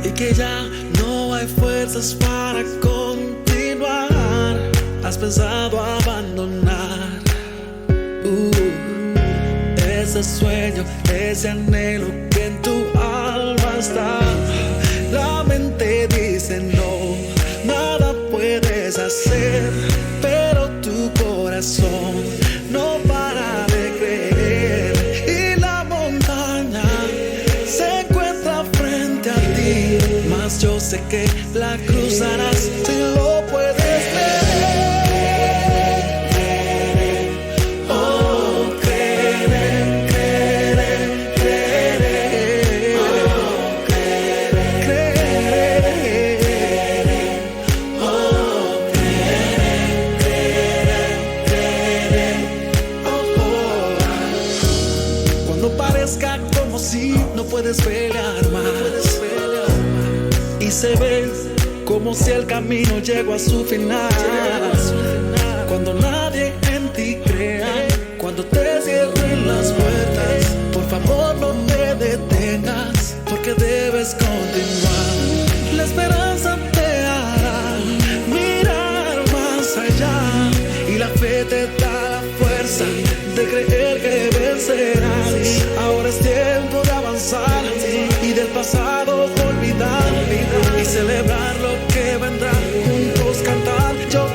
y que ya no hay fuerzas para continuar. Has pensado abandonar ese sueño, ese anhelo que en tu alma está. La mente dice no, nada puedes hacer, pero tu corazón no para de creer. Y la montaña se encuentra frente a ti, mas yo sé que la cruzarás si lo puedes ver. Como si no puedes pelear más, y se ve como si el camino llegó a su final. Cuando nadie en ti crea, cuando te cierren las puertas, por favor no te detengas, porque debes continuar. La esperanza te hará mirar más allá, y la fe te da la fuerza de creer que vencerás. Ahora es tiempo de avanzar y del pasado olvidar, y celebrar lo que vendrá, juntos cantar. Yo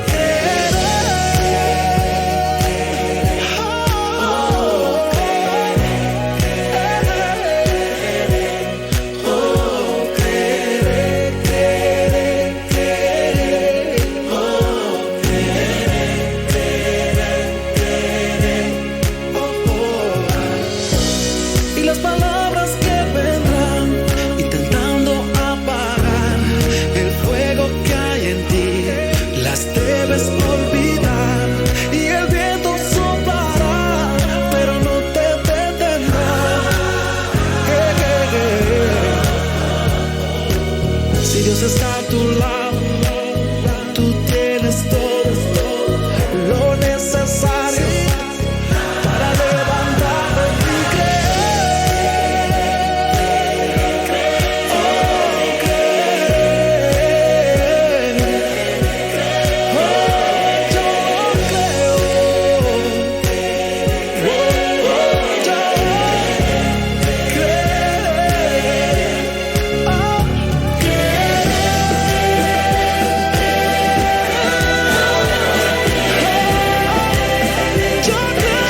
está a tu lado, tú tienes todo lo necesario para levantarte y creer. Yo creo.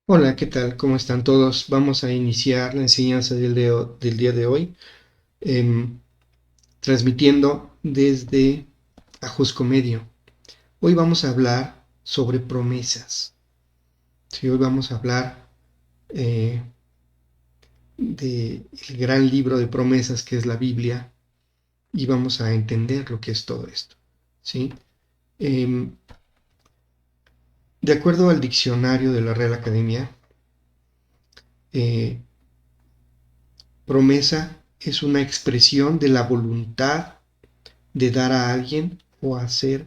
Hola, ¿qué tal? ¿Cómo están todos? Vamos a iniciar la enseñanza del día de hoy, em, transmitiendo desde Ajusco Medio. Hoy vamos a hablar sobre promesas. Sí, hoy vamos a hablar del gran libro de promesas que es la Biblia, y vamos a entender lo que es todo esto. ¿Sí? De acuerdo al diccionario de la Real Academia, promesa es una expresión de la voluntad de dar a alguien o hacer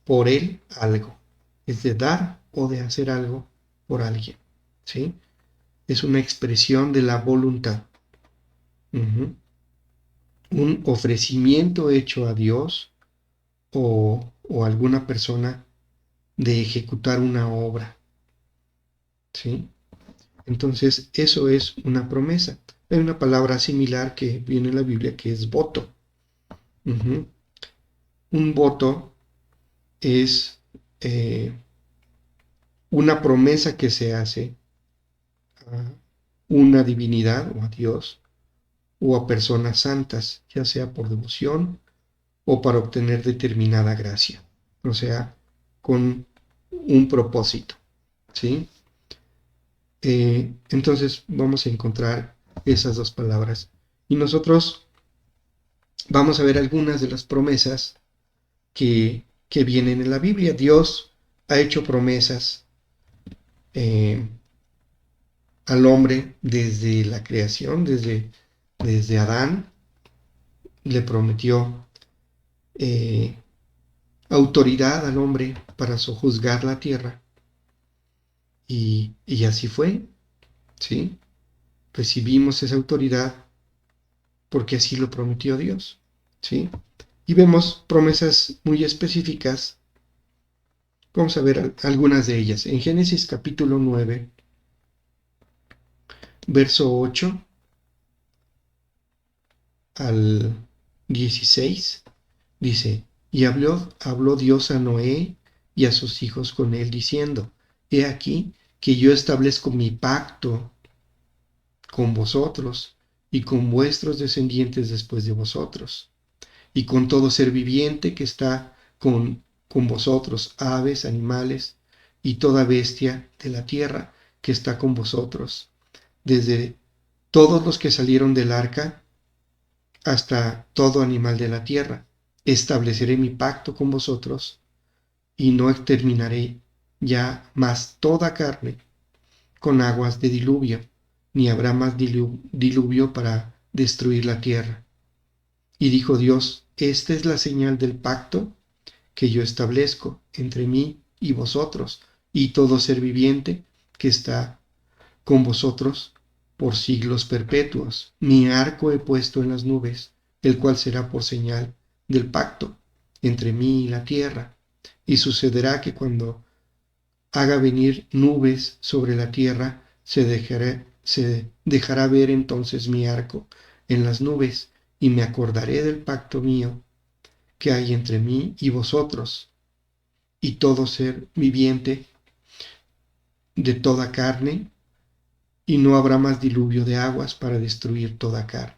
por él algo. Es de dar o de hacer algo por alguien, ¿sí? Es una expresión de la voluntad. Uh-huh. Un ofrecimiento hecho a Dios o a alguna persona de ejecutar una obra, ¿sí? Entonces, eso es una promesa. Hay una palabra similar que viene en la Biblia que es voto. Uh-huh. Un voto es una promesa que se hace a una divinidad o a Dios o a personas santas, ya sea por devoción o para obtener determinada gracia, o sea, con un propósito, ¿sí? Entonces vamos a encontrar esas dos palabras y nosotros vamos a ver algunas de las promesas que vienen en la Biblia. Dios ha hecho promesas al hombre desde la creación, desde Adán, le prometió autoridad al hombre para sojuzgar la tierra. Y así fue, ¿sí? Recibimos esa autoridad porque así lo prometió Dios, ¿sí? Y vemos promesas muy específicas. Vamos a ver algunas de ellas. En Génesis capítulo 9, verso 8 al 16, dice, y habló Dios a Noé y a sus hijos con él, diciendo, he aquí que yo establezco mi pacto con vosotros y con vuestros descendientes después de vosotros, y con todo ser viviente que está con vosotros, aves, animales, y toda bestia de la tierra que está con vosotros, desde todos los que salieron del arca hasta todo animal de la tierra. Estableceré mi pacto con vosotros y no exterminaré ya más toda carne con aguas de diluvio, ni habrá más diluvio para destruir la tierra. Y dijo Dios, esta es la señal del pacto que yo establezco entre mí y vosotros y todo ser viviente que está con vosotros por siglos perpetuos. Mi arco he puesto en las nubes, el cual será por señal del pacto entre mí y la tierra. Y sucederá que cuando haga venir nubes sobre la tierra, se dejará ver entonces mi arco en las nubes, y me acordaré del pacto mío que hay entre mí y vosotros, y todo ser viviente de toda carne, y no habrá más diluvio de aguas para destruir toda carne.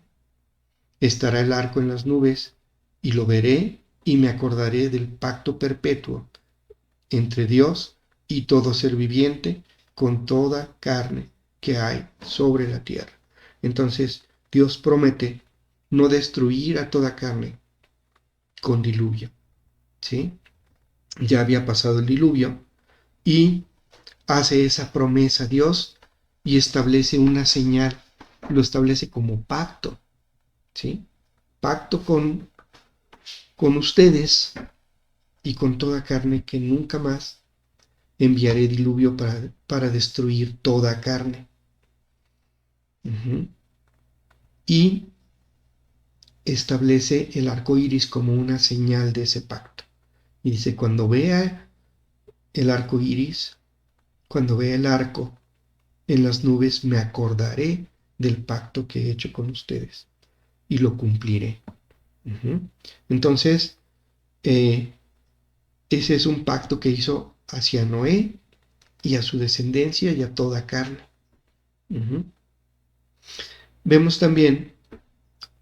Estará el arco en las nubes, y lo veré, y me acordaré del pacto perpetuo entre Dios y todo ser viviente con toda carne que hay sobre la tierra. Entonces, Dios promete no destruir a toda carne con diluvio, ¿sí? Ya había pasado el diluvio y hace esa promesa Dios y establece una señal, lo establece como pacto, ¿sí? Pacto con ustedes y con toda carne que nunca más enviaré diluvio para destruir toda carne. Uh-huh. Y establece el arco iris como una señal de ese pacto. Y dice, cuando vea el arco iris, cuando vea el arco en las nubes, me acordaré del pacto que he hecho con ustedes y lo cumpliré. Uh-huh. Entonces, ese es un pacto que hizo hacia Noé y a su descendencia y a toda carne. Uh-huh. Vemos también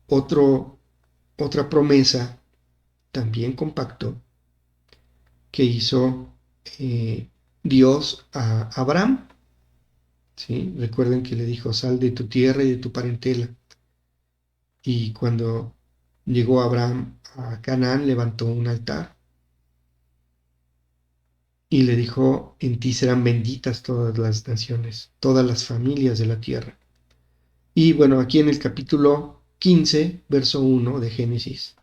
otra promesa, también con pacto, que hizo Dios a Abraham. ¿Sí? Recuerden que le dijo, sal de tu tierra y de tu parentela. Y cuando llegó Abraham a Canaán, levantó un altar y le dijo, en ti serán benditas todas las naciones, todas las familias de la tierra. Y bueno, aquí en el capítulo 15, verso 1 de Génesis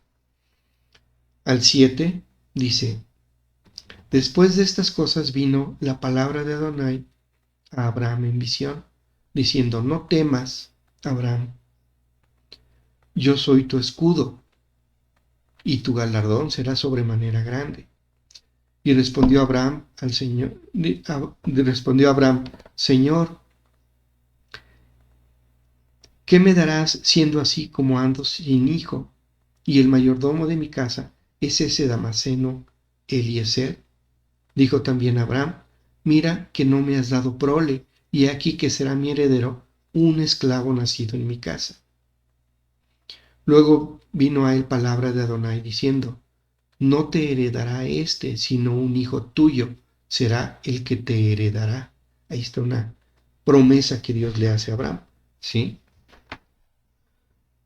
al 7, dice, Después de estas cosas vino la palabra de Adonai a Abraham en visión, diciendo: no temas, Abraham, yo soy tu escudo, y tu galardón será sobremanera grande. Y respondió Abraham al Señor, respondió Abraham: Señor, ¿qué me darás siendo así como ando sin hijo? Y el mayordomo de mi casa es ese Damaseno Eliezer. Dijo también Abraham: mira que no me has dado prole, y aquí que será mi heredero un esclavo nacido en mi casa. Luego vino a él palabra de Adonai diciendo: no te heredará éste, sino un hijo tuyo será el que te heredará. Ahí está una promesa que Dios le hace a Abraham, ¿sí?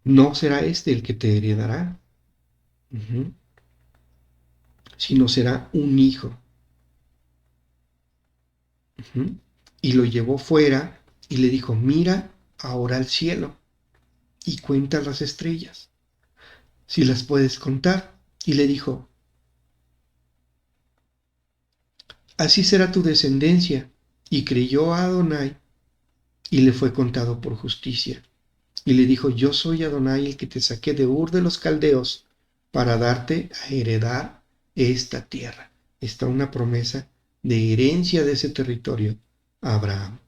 No será este el que te heredará, sino será un hijo. Y lo llevó fuera y le dijo: mira ahora al cielo y cuenta las estrellas, si las puedes contar. Y le dijo: así será tu descendencia. Y creyó a Adonai y le fue contado por justicia. Y le dijo: yo soy Adonai el que te saqué de Ur de los Caldeos para darte a heredar esta tierra. Está una promesa de herencia de ese territorio a Abraham.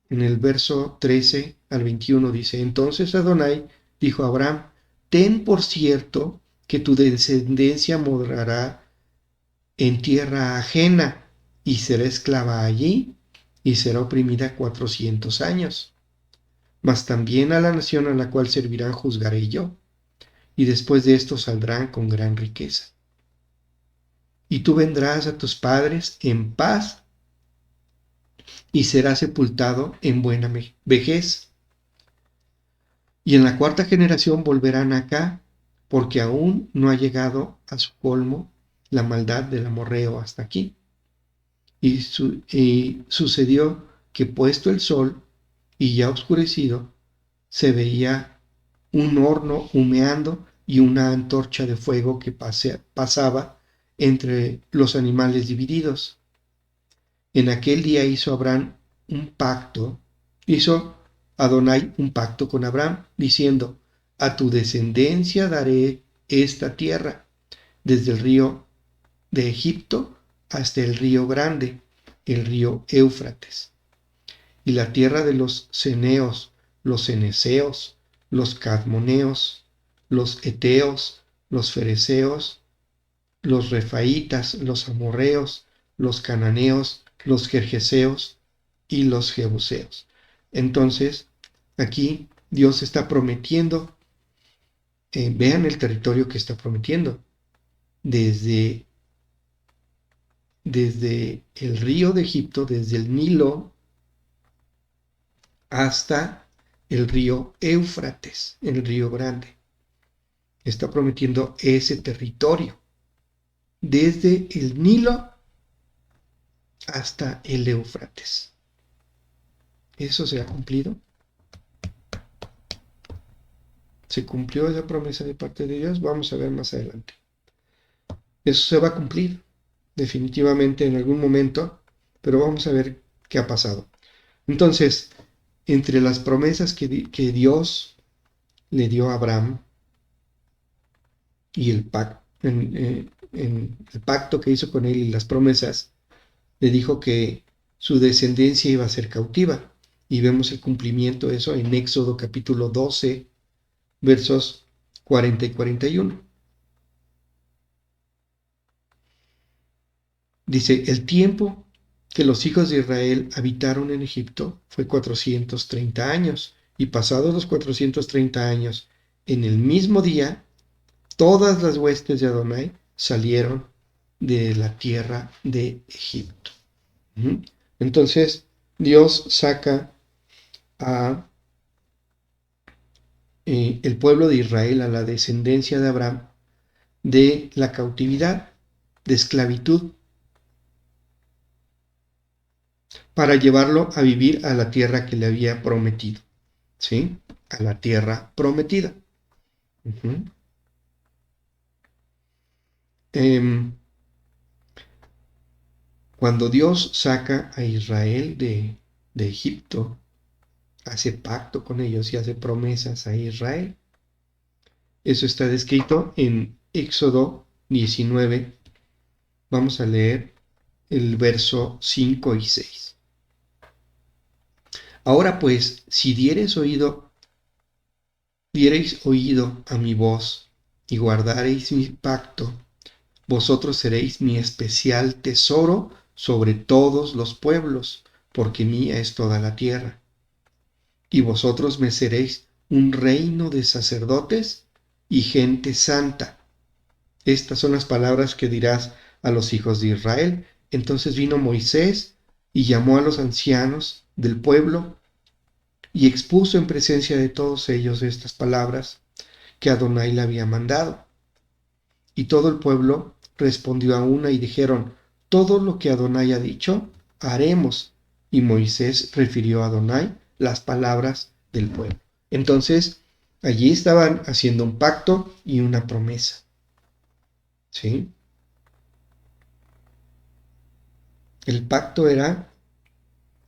En el verso 13 al 21 dice: entonces Adonai dijo a Abraham: ten por cierto que tu descendencia morará en tierra ajena y será esclava allí y será oprimida 400 años. Mas también a la nación a la cual servirán juzgaré yo, y después de esto saldrán con gran riqueza. Y tú vendrás a tus padres en paz y serás sepultado en buena vejez. Y en la cuarta generación volverán acá, porque aún no ha llegado a su colmo la maldad del amorreo hasta aquí. Y sucedió que puesto el sol y ya oscurecido, se veía un horno humeando y una antorcha de fuego que pasaba entre los animales divididos. En aquel día hizo Adonai un pacto con Abraham, diciendo: a tu descendencia daré esta tierra, desde el río de Egipto hasta el río grande, el río Éufrates, y la tierra de los ceneos, los ceneseos, los cadmoneos, los eteos, los fereceos, los refaitas, los amorreos, los cananeos, los gergeseos y los jebuseos. Entonces, aquí Dios está prometiendo, vean el territorio que está prometiendo, desde el río de Egipto, desde el Nilo, hasta el río Éufrates, el río grande. Está prometiendo ese territorio, desde el Nilo hasta el Éufrates. ¿Eso se ha cumplido? ¿Se cumplió esa promesa de parte de Dios? Vamos a ver más adelante. Eso se va a cumplir definitivamente en algún momento, pero vamos a ver qué ha pasado. Entonces, entre las promesas que Dios le dio a Abraham y el pacto que hizo con él y las promesas, le dijo que su descendencia iba a ser cautiva. Y vemos el cumplimiento de eso en Éxodo capítulo 12, versos 40 y 41. Dice: el tiempo que los hijos de Israel habitaron en Egipto fue 430 años, y pasados los 430 años, en el mismo día, todas las huestes de Adonai salieron de la tierra de Egipto. Entonces, Dios saca a el pueblo de Israel, a la descendencia de Abraham, de la cautividad, de esclavitud, para llevarlo a vivir a la tierra que le había prometido, ¿sí? A la tierra prometida. Cuando Dios saca a Israel de Egipto, hace pacto con ellos y hace promesas a Israel. Eso está descrito en Éxodo 19. Vamos a leer el verso 5 y 6. Ahora pues, si diereis oído a mi voz y guardareis mi pacto, vosotros seréis mi especial tesoro sobre todos los pueblos, porque mía es toda la tierra. Y vosotros me seréis un reino de sacerdotes y gente santa. Estas son las palabras que dirás a los hijos de Israel. Entonces vino Moisés y llamó a los ancianos del pueblo y expuso en presencia de todos ellos estas palabras que Adonai le había mandado. Y todo el pueblo respondió a una y dijeron: todo lo que Adonai ha dicho, haremos. Y Moisés refirió a Adonai las palabras del pueblo. Entonces, allí estaban haciendo un pacto y una promesa. ¿Sí? El pacto era: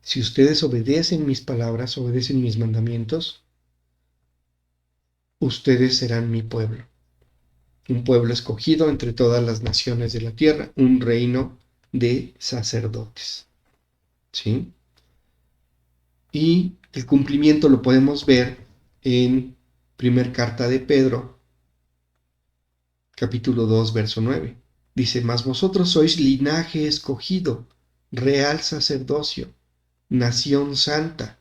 si ustedes obedecen mis palabras, obedecen mis mandamientos, ustedes serán mi pueblo. Un pueblo escogido entre todas las naciones de la tierra, un reino de sacerdotes. ¿Sí? Y el cumplimiento lo podemos ver en primer carta de Pedro, capítulo 2, verso 9. Dice: mas vosotros sois linaje escogido, real sacerdocio, nación santa,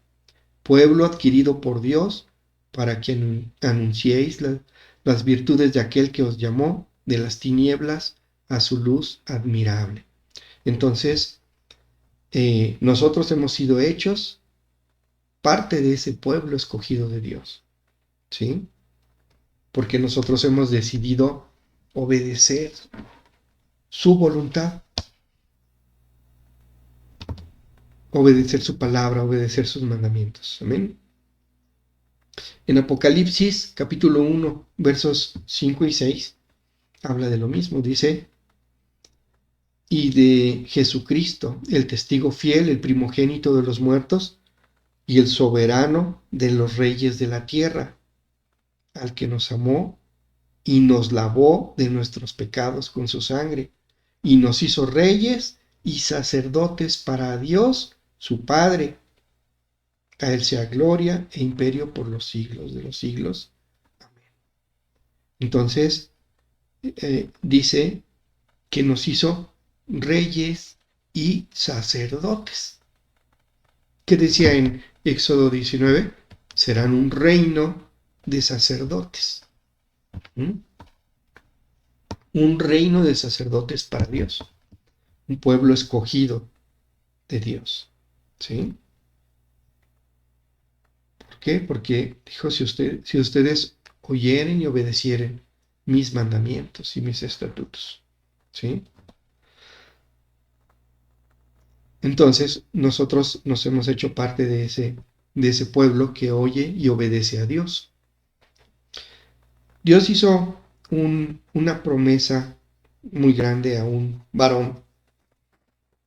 pueblo adquirido por Dios, para que anunciéis las virtudes de aquel que os llamó de las tinieblas a su luz admirable. Entonces, nosotros hemos sido hechos parte de ese pueblo escogido de Dios, ¿sí? Porque nosotros hemos decidido obedecer su voluntad, obedecer su palabra, obedecer sus mandamientos. Amén. En Apocalipsis, capítulo 1, versos 5 y 6, habla de lo mismo. Dice: y de Jesucristo, el testigo fiel, el primogénito de los muertos, y el soberano de los reyes de la tierra, al que nos amó y nos lavó de nuestros pecados con su sangre, y nos hizo reyes y sacerdotes para Dios, su Padre. A él sea gloria e imperio por los siglos de los siglos. Amén. Entonces, dice que nos hizo reyes y sacerdotes. ¿Qué decía en Éxodo 19? Serán un reino de sacerdotes. Un reino de sacerdotes para Dios. Un pueblo escogido de Dios. ¿Sí? ¿Por qué? Porque dijo: si ustedes oyeren y obedecieren mis mandamientos y mis estatutos. ¿Sí? Entonces, nosotros nos hemos hecho parte de ese pueblo que oye y obedece a Dios. Dios hizo una promesa muy grande a un varón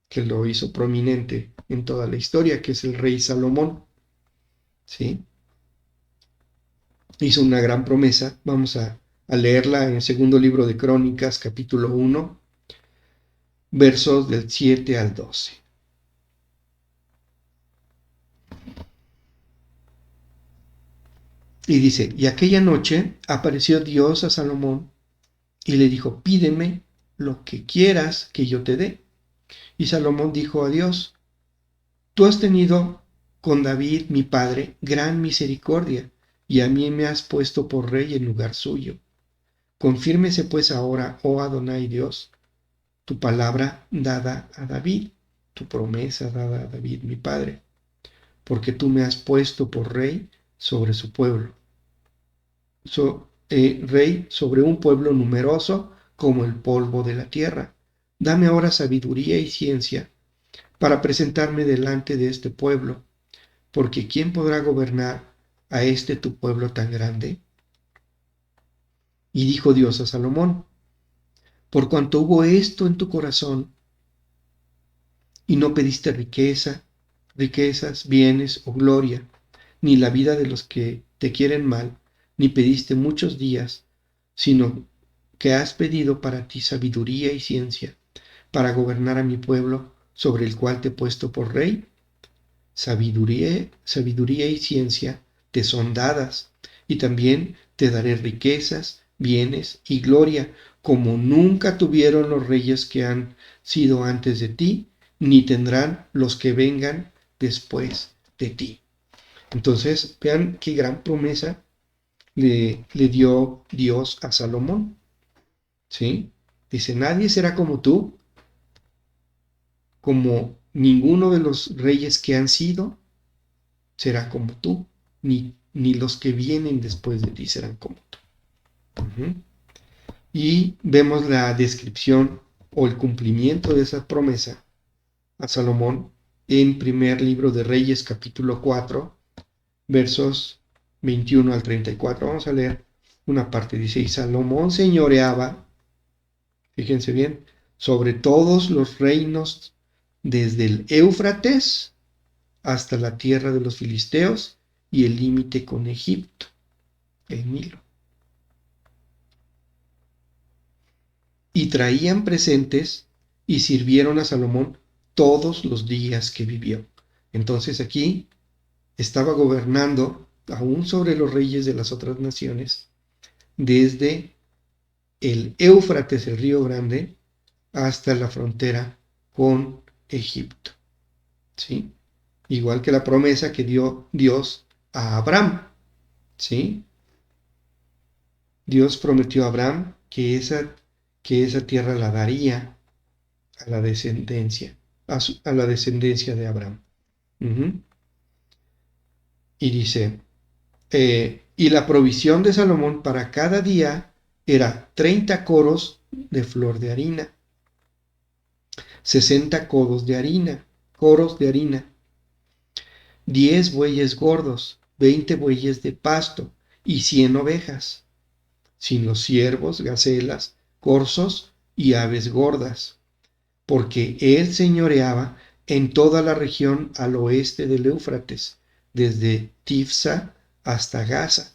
que lo hizo prominente en toda la historia, que es el rey Salomón. ¿Sí? Hizo una gran promesa. Vamos a leerla en el segundo libro de Crónicas, capítulo 1, versos del 7 al 12. Y dice: y aquella noche apareció Dios a Salomón y le dijo: pídeme lo que quieras que yo te dé. Y Salomón dijo a Dios: tú has tenido con David, mi padre, gran misericordia, y a mí me has puesto por rey en lugar suyo. Confírmese pues ahora, oh Adonai Dios, tu palabra dada a David, tu promesa dada a David, mi padre, porque tú me has puesto por rey sobre su pueblo. Rey sobre un pueblo numeroso como el polvo de la tierra. Dame ahora sabiduría y ciencia para presentarme delante de este pueblo, porque ¿quién podrá gobernar a este tu pueblo tan grande? Y dijo Dios a Salomón: por cuanto hubo esto en tu corazón, y no pediste riquezas, bienes o gloria, ni la vida de los que te quieren mal, ni pediste muchos días, sino que has pedido para ti sabiduría y ciencia, para gobernar a mi pueblo sobre el cual te he puesto por rey. Sabiduría y ciencia te son dadas, y también te daré riquezas, bienes y gloria, como nunca tuvieron los reyes que han sido antes de ti, ni tendrán los que vengan después de ti. Entonces, vean qué gran promesa le dio Dios a Salomón. ¿Sí? Dice, nadie será como tú, como ninguno de los reyes que han sido será como tú, ni los que vienen después de ti serán como tú. Uh-huh. Y vemos la descripción o el cumplimiento de esa promesa a Salomón en primer libro de Reyes, capítulo 4, versos 21 al 34. Vamos a leer una parte. Dice, y Salomón señoreaba, fíjense bien, sobre todos los reinos desde el Éufrates hasta la tierra de los filisteos y el límite con Egipto, el Nilo. Y traían presentes y sirvieron a Salomón todos los días que vivió. Entonces aquí estaba gobernando aún sobre los reyes de las otras naciones, desde el Éufrates, el río Grande, hasta la frontera con Egipto. ¿Sí? Igual que la promesa que dio Dios a Abraham. ¿Sí? Dios prometió a Abraham que esa tierra la daría a la descendencia, a la descendencia de Abraham. Uh-huh. Y dice, y la provisión de Salomón para cada día era 30 coros de flor de harina, 60 coros de harina, 10 bueyes gordos, 20 bueyes de pasto y 100 ovejas, sin los ciervos, gacelas, corzos y aves gordas, porque él señoreaba en toda la región al oeste del Éufrates, desde Tifsa hasta Gaza,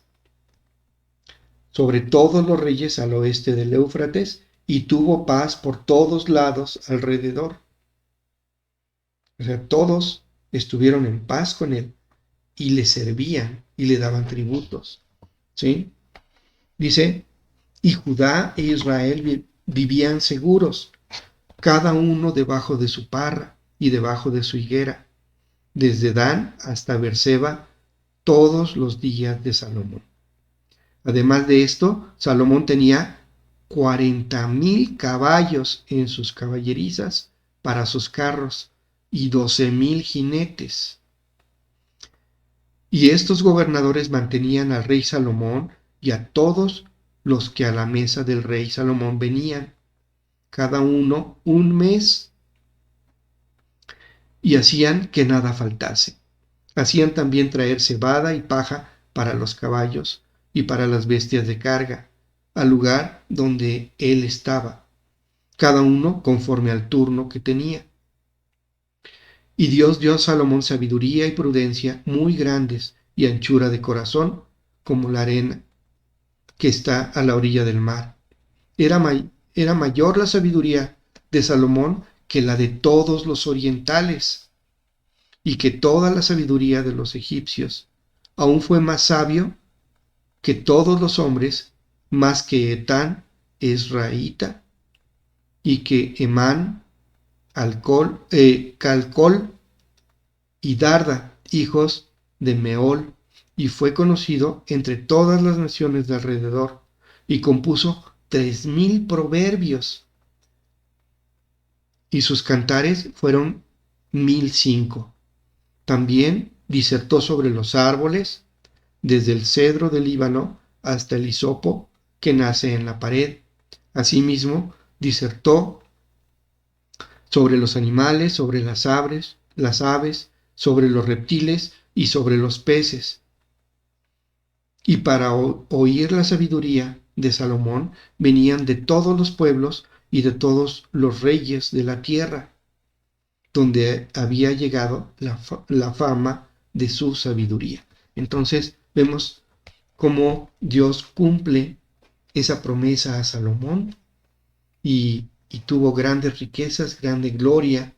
sobre todos los reyes al oeste del Éufrates, y tuvo paz por todos lados alrededor. O sea, todos estuvieron en paz con él y le servían y le daban tributos. ¿Sí? Dice, y Judá e Israel vivían seguros, cada uno debajo de su parra y debajo de su higuera, desde Dan hasta Beerseba, todos los días de Salomón. Además de esto, Salomón tenía 40,000 caballos en sus caballerizas para sus carros y 12,000 jinetes. Y estos gobernadores mantenían al rey Salomón y a todos los que a la mesa del rey Salomón venían, cada uno un mes, y hacían que nada faltase. Hacían también traer cebada y paja para los caballos y para las bestias de carga, al lugar donde él estaba, cada uno conforme al turno que tenía. Y Dios dio a Salomón sabiduría y prudencia muy grandes y anchura de corazón como la arena que está a la orilla del mar. Era mayor la sabiduría de Salomón que la de todos los orientales, y que toda la sabiduría de los egipcios. Aún fue más sabio que todos los hombres, más que Etán Esraíta, y que Emán, Calcol y Darda, hijos de Meol, y fue conocido entre todas las naciones de alrededor, y compuso 3,000 proverbios, y sus cantares fueron 1,005. También disertó sobre los árboles, desde el cedro del Líbano hasta el hisopo que nace en la pared. Asimismo, disertó sobre los animales, sobre las aves, sobre los reptiles y sobre los peces. Y para oír la sabiduría de Salomón venían de todos los pueblos y de todos los reyes de la tierra. donde había llegado la fama de su sabiduría. Entonces vemos cómo Dios cumple esa promesa a Salomón y tuvo grandes riquezas, grande gloria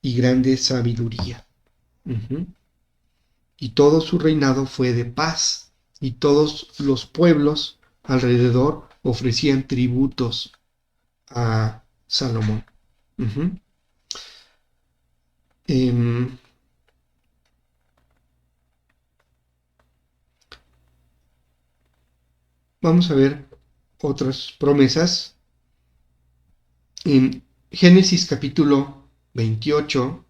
y grande sabiduría. Uh-huh. Y todo su reinado fue de paz, y todos los pueblos alrededor ofrecían tributos a Salomón. Uh-huh. Vamos a ver otras promesas. En Génesis capítulo 28,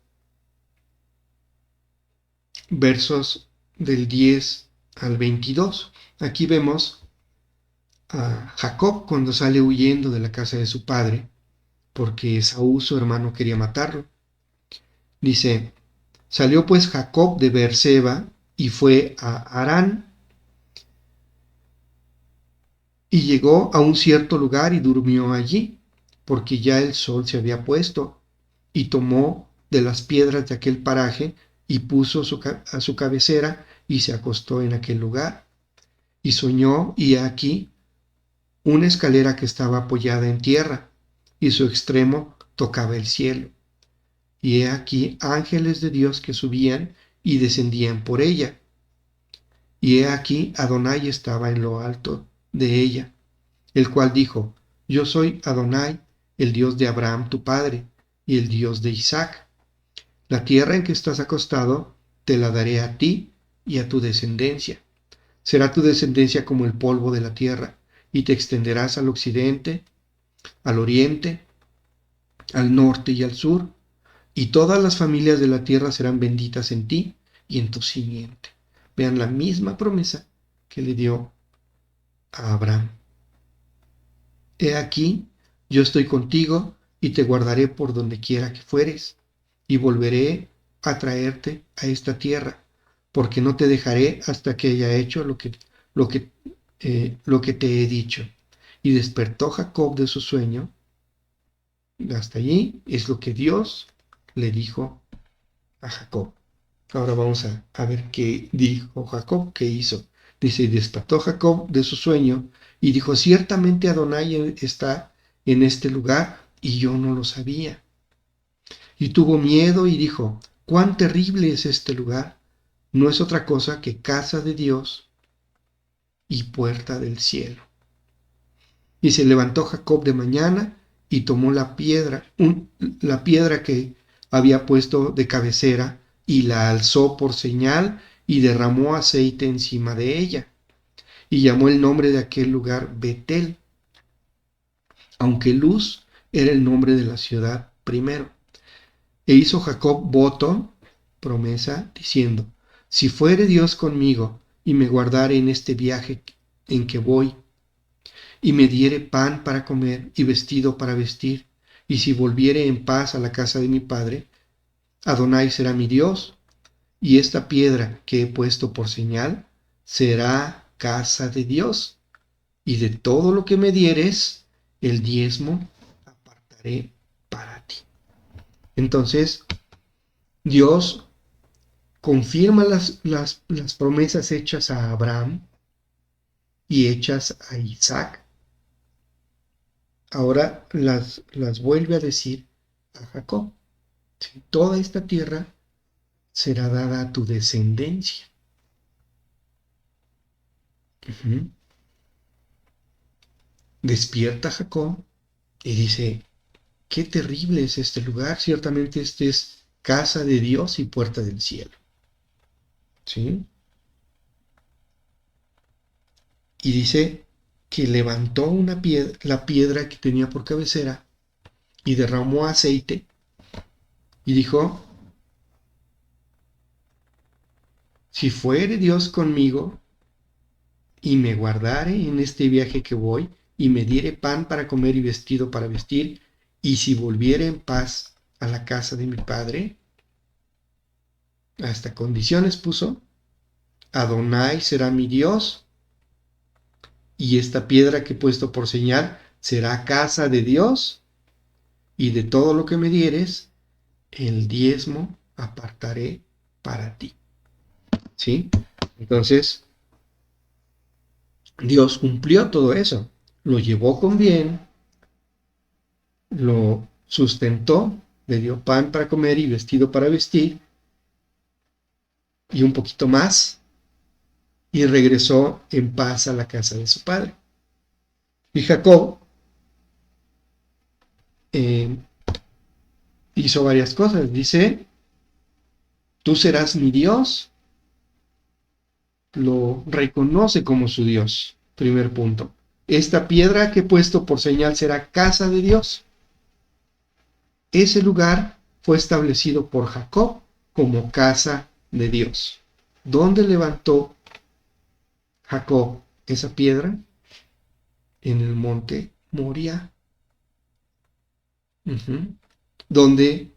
versos del 10 al 22. Aquí vemos a Jacob cuando sale huyendo de la casa de su padre, porque Esaú, su hermano, quería matarlo. Dice: salió pues Jacob de Beerseba y fue a Harán, y llegó a un cierto lugar y durmió allí, porque ya el sol se había puesto, y tomó de las piedras de aquel paraje y puso a su cabecera y se acostó en aquel lugar. Y soñó, y aquí una escalera que estaba apoyada en tierra, y su extremo tocaba el cielo. Y he aquí ángeles de Dios que subían y descendían por ella. Y he aquí Adonai estaba en lo alto de ella, el cual dijo: yo soy Adonai, el Dios de Abraham tu padre, y el Dios de Isaac. La tierra en que estás acostado te la daré a ti y a tu descendencia. Será tu descendencia como el polvo de la tierra, y te extenderás al occidente, al oriente, al norte y al sur, y todas las familias de la tierra serán benditas en ti y en tu simiente. Vean la misma promesa que le dio a Abraham. He aquí, yo estoy contigo y te guardaré por donde quiera que fueres, y volveré a traerte a esta tierra, porque no te dejaré hasta que haya hecho lo que te he dicho. Y despertó Jacob de su sueño. Hasta allí es lo que Dios le dijo a Jacob. Ahora vamos a ver qué dijo Jacob, qué hizo. Dice: y despertó Jacob de su sueño y dijo: ciertamente Adonai está en este lugar y yo no lo sabía. Y tuvo miedo y dijo: cuán terrible es este lugar. No es otra cosa que casa de Dios y puerta del cielo. Y se levantó Jacob de mañana y tomó la piedra que había puesto de cabecera, y la alzó por señal y derramó aceite encima de ella. Y llamó el nombre de aquel lugar Betel, aunque Luz era el nombre de la ciudad primero. E hizo Jacob voto, promesa, diciendo: si fuere Dios conmigo y me guardare en este viaje en que voy, y me diere pan para comer y vestido para vestir, y si volviere en paz a la casa de mi padre, Adonai será mi Dios, y esta piedra que he puesto por señal será casa de Dios, y de todo lo que me dieres, el diezmo apartaré para ti. Entonces, Dios confirma las promesas hechas a Abraham y hechas a Isaac. Ahora las vuelve a decir a Jacob: toda esta tierra será dada a tu descendencia. Uh-huh. Despierta Jacob y dice: qué terrible es este lugar, ciertamente este es casa de Dios y puerta del cielo. ¿Sí? Y dice que levantó la piedra que tenía por cabecera y derramó aceite y dijo: si fuere Dios conmigo y me guardare en este viaje que voy, y me diere pan para comer y vestido para vestir, y si volviere en paz a la casa de mi padre, hasta condiciones puso: Adonai será mi Dios, y esta piedra que he puesto por señal será casa de Dios, y de todo lo que me dieres, el diezmo apartaré para ti. ¿Sí? Entonces, Dios cumplió todo eso. Lo llevó con bien, lo sustentó, le dio pan para comer y vestido para vestir, y un poquito más, y regresó en paz a la casa de su padre. Y Jacob eh, hizo varias cosas. Dice, tú serás mi Dios. Lo reconoce como su Dios. Primer punto. Esta piedra que he puesto por señal será casa de Dios. Ese lugar fue establecido por Jacob como casa de Dios. ¿Dónde levantó Jacob esa piedra? En el monte Moria. Donde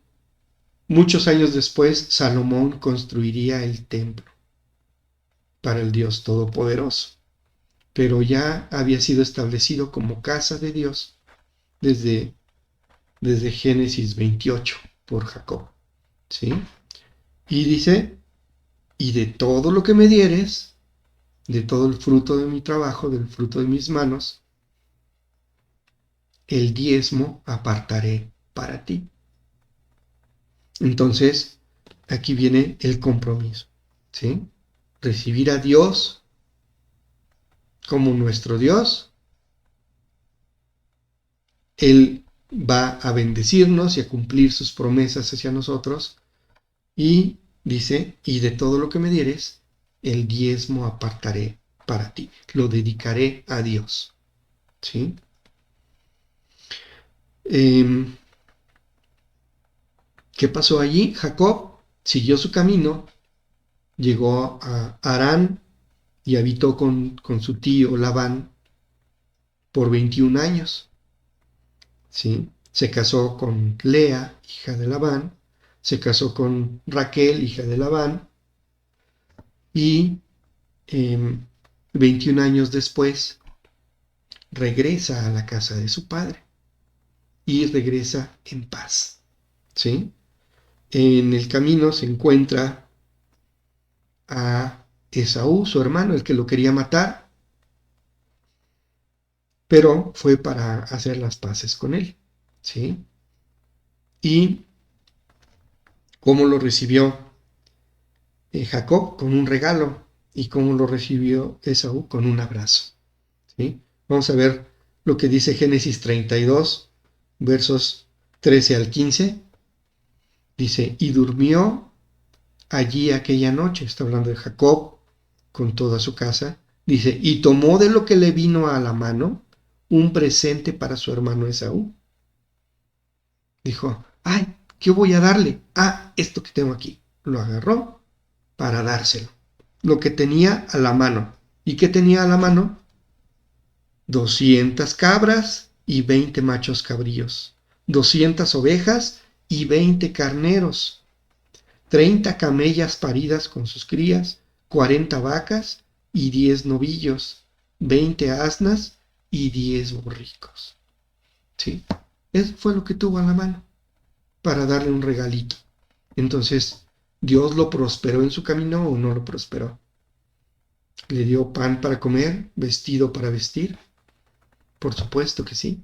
muchos años después Salomón construiría el templo para el Dios Todopoderoso. Pero ya había sido establecido como casa de Dios desde Génesis 28 por Jacob. ¿Sí? Y dice, y de todo lo que me dieres, de todo el fruto de mi trabajo, del fruto de mis manos, el diezmo apartaré para ti. Entonces, aquí viene el compromiso. ¿Sí? Recibir a Dios como nuestro Dios. Él va a bendecirnos y a cumplir sus promesas hacia nosotros. Y dice, y de todo lo que me dieres, el diezmo apartaré para ti. Lo dedicaré a Dios. ¿Sí? ¿Qué pasó allí? Jacob siguió su camino, llegó a Harán y habitó con su tío Labán por 21 años. ¿Sí? Se casó con Lea, hija de Labán, se casó con Raquel, hija de Labán, y 21 años después regresa a la casa de su padre y regresa en paz. ¿Sí? En el camino se encuentra a Esaú, su hermano, el que lo quería matar, pero fue para hacer las paces con él. ¿Sí? Y cómo lo recibió Jacob, con un regalo, y cómo lo recibió Esaú, con un abrazo. ¿Sí? Vamos a ver lo que dice Génesis 32, versos 13 al 15. Dice, y durmió allí aquella noche, está hablando de Jacob con toda su casa. Dice, y tomó de lo que le vino a la mano un presente para su hermano Esaú. Dijo, ay, ¿qué voy a darle? Ah, esto que tengo aquí. Lo agarró para dárselo. Lo que tenía a la mano. ¿Y qué tenía a la mano? 200 cabras y 20 machos cabríos. 200 ovejas y 20 carneros. 30 camellas paridas con sus crías. 40 vacas y 10 novillos. 20 asnas y 10 borricos. ¿Sí? Eso fue lo que tuvo a la mano para darle un regalito. Entonces, ¿Dios lo prosperó en su camino o no lo prosperó? ¿Le dio pan para comer, vestido para vestir? Por supuesto que sí.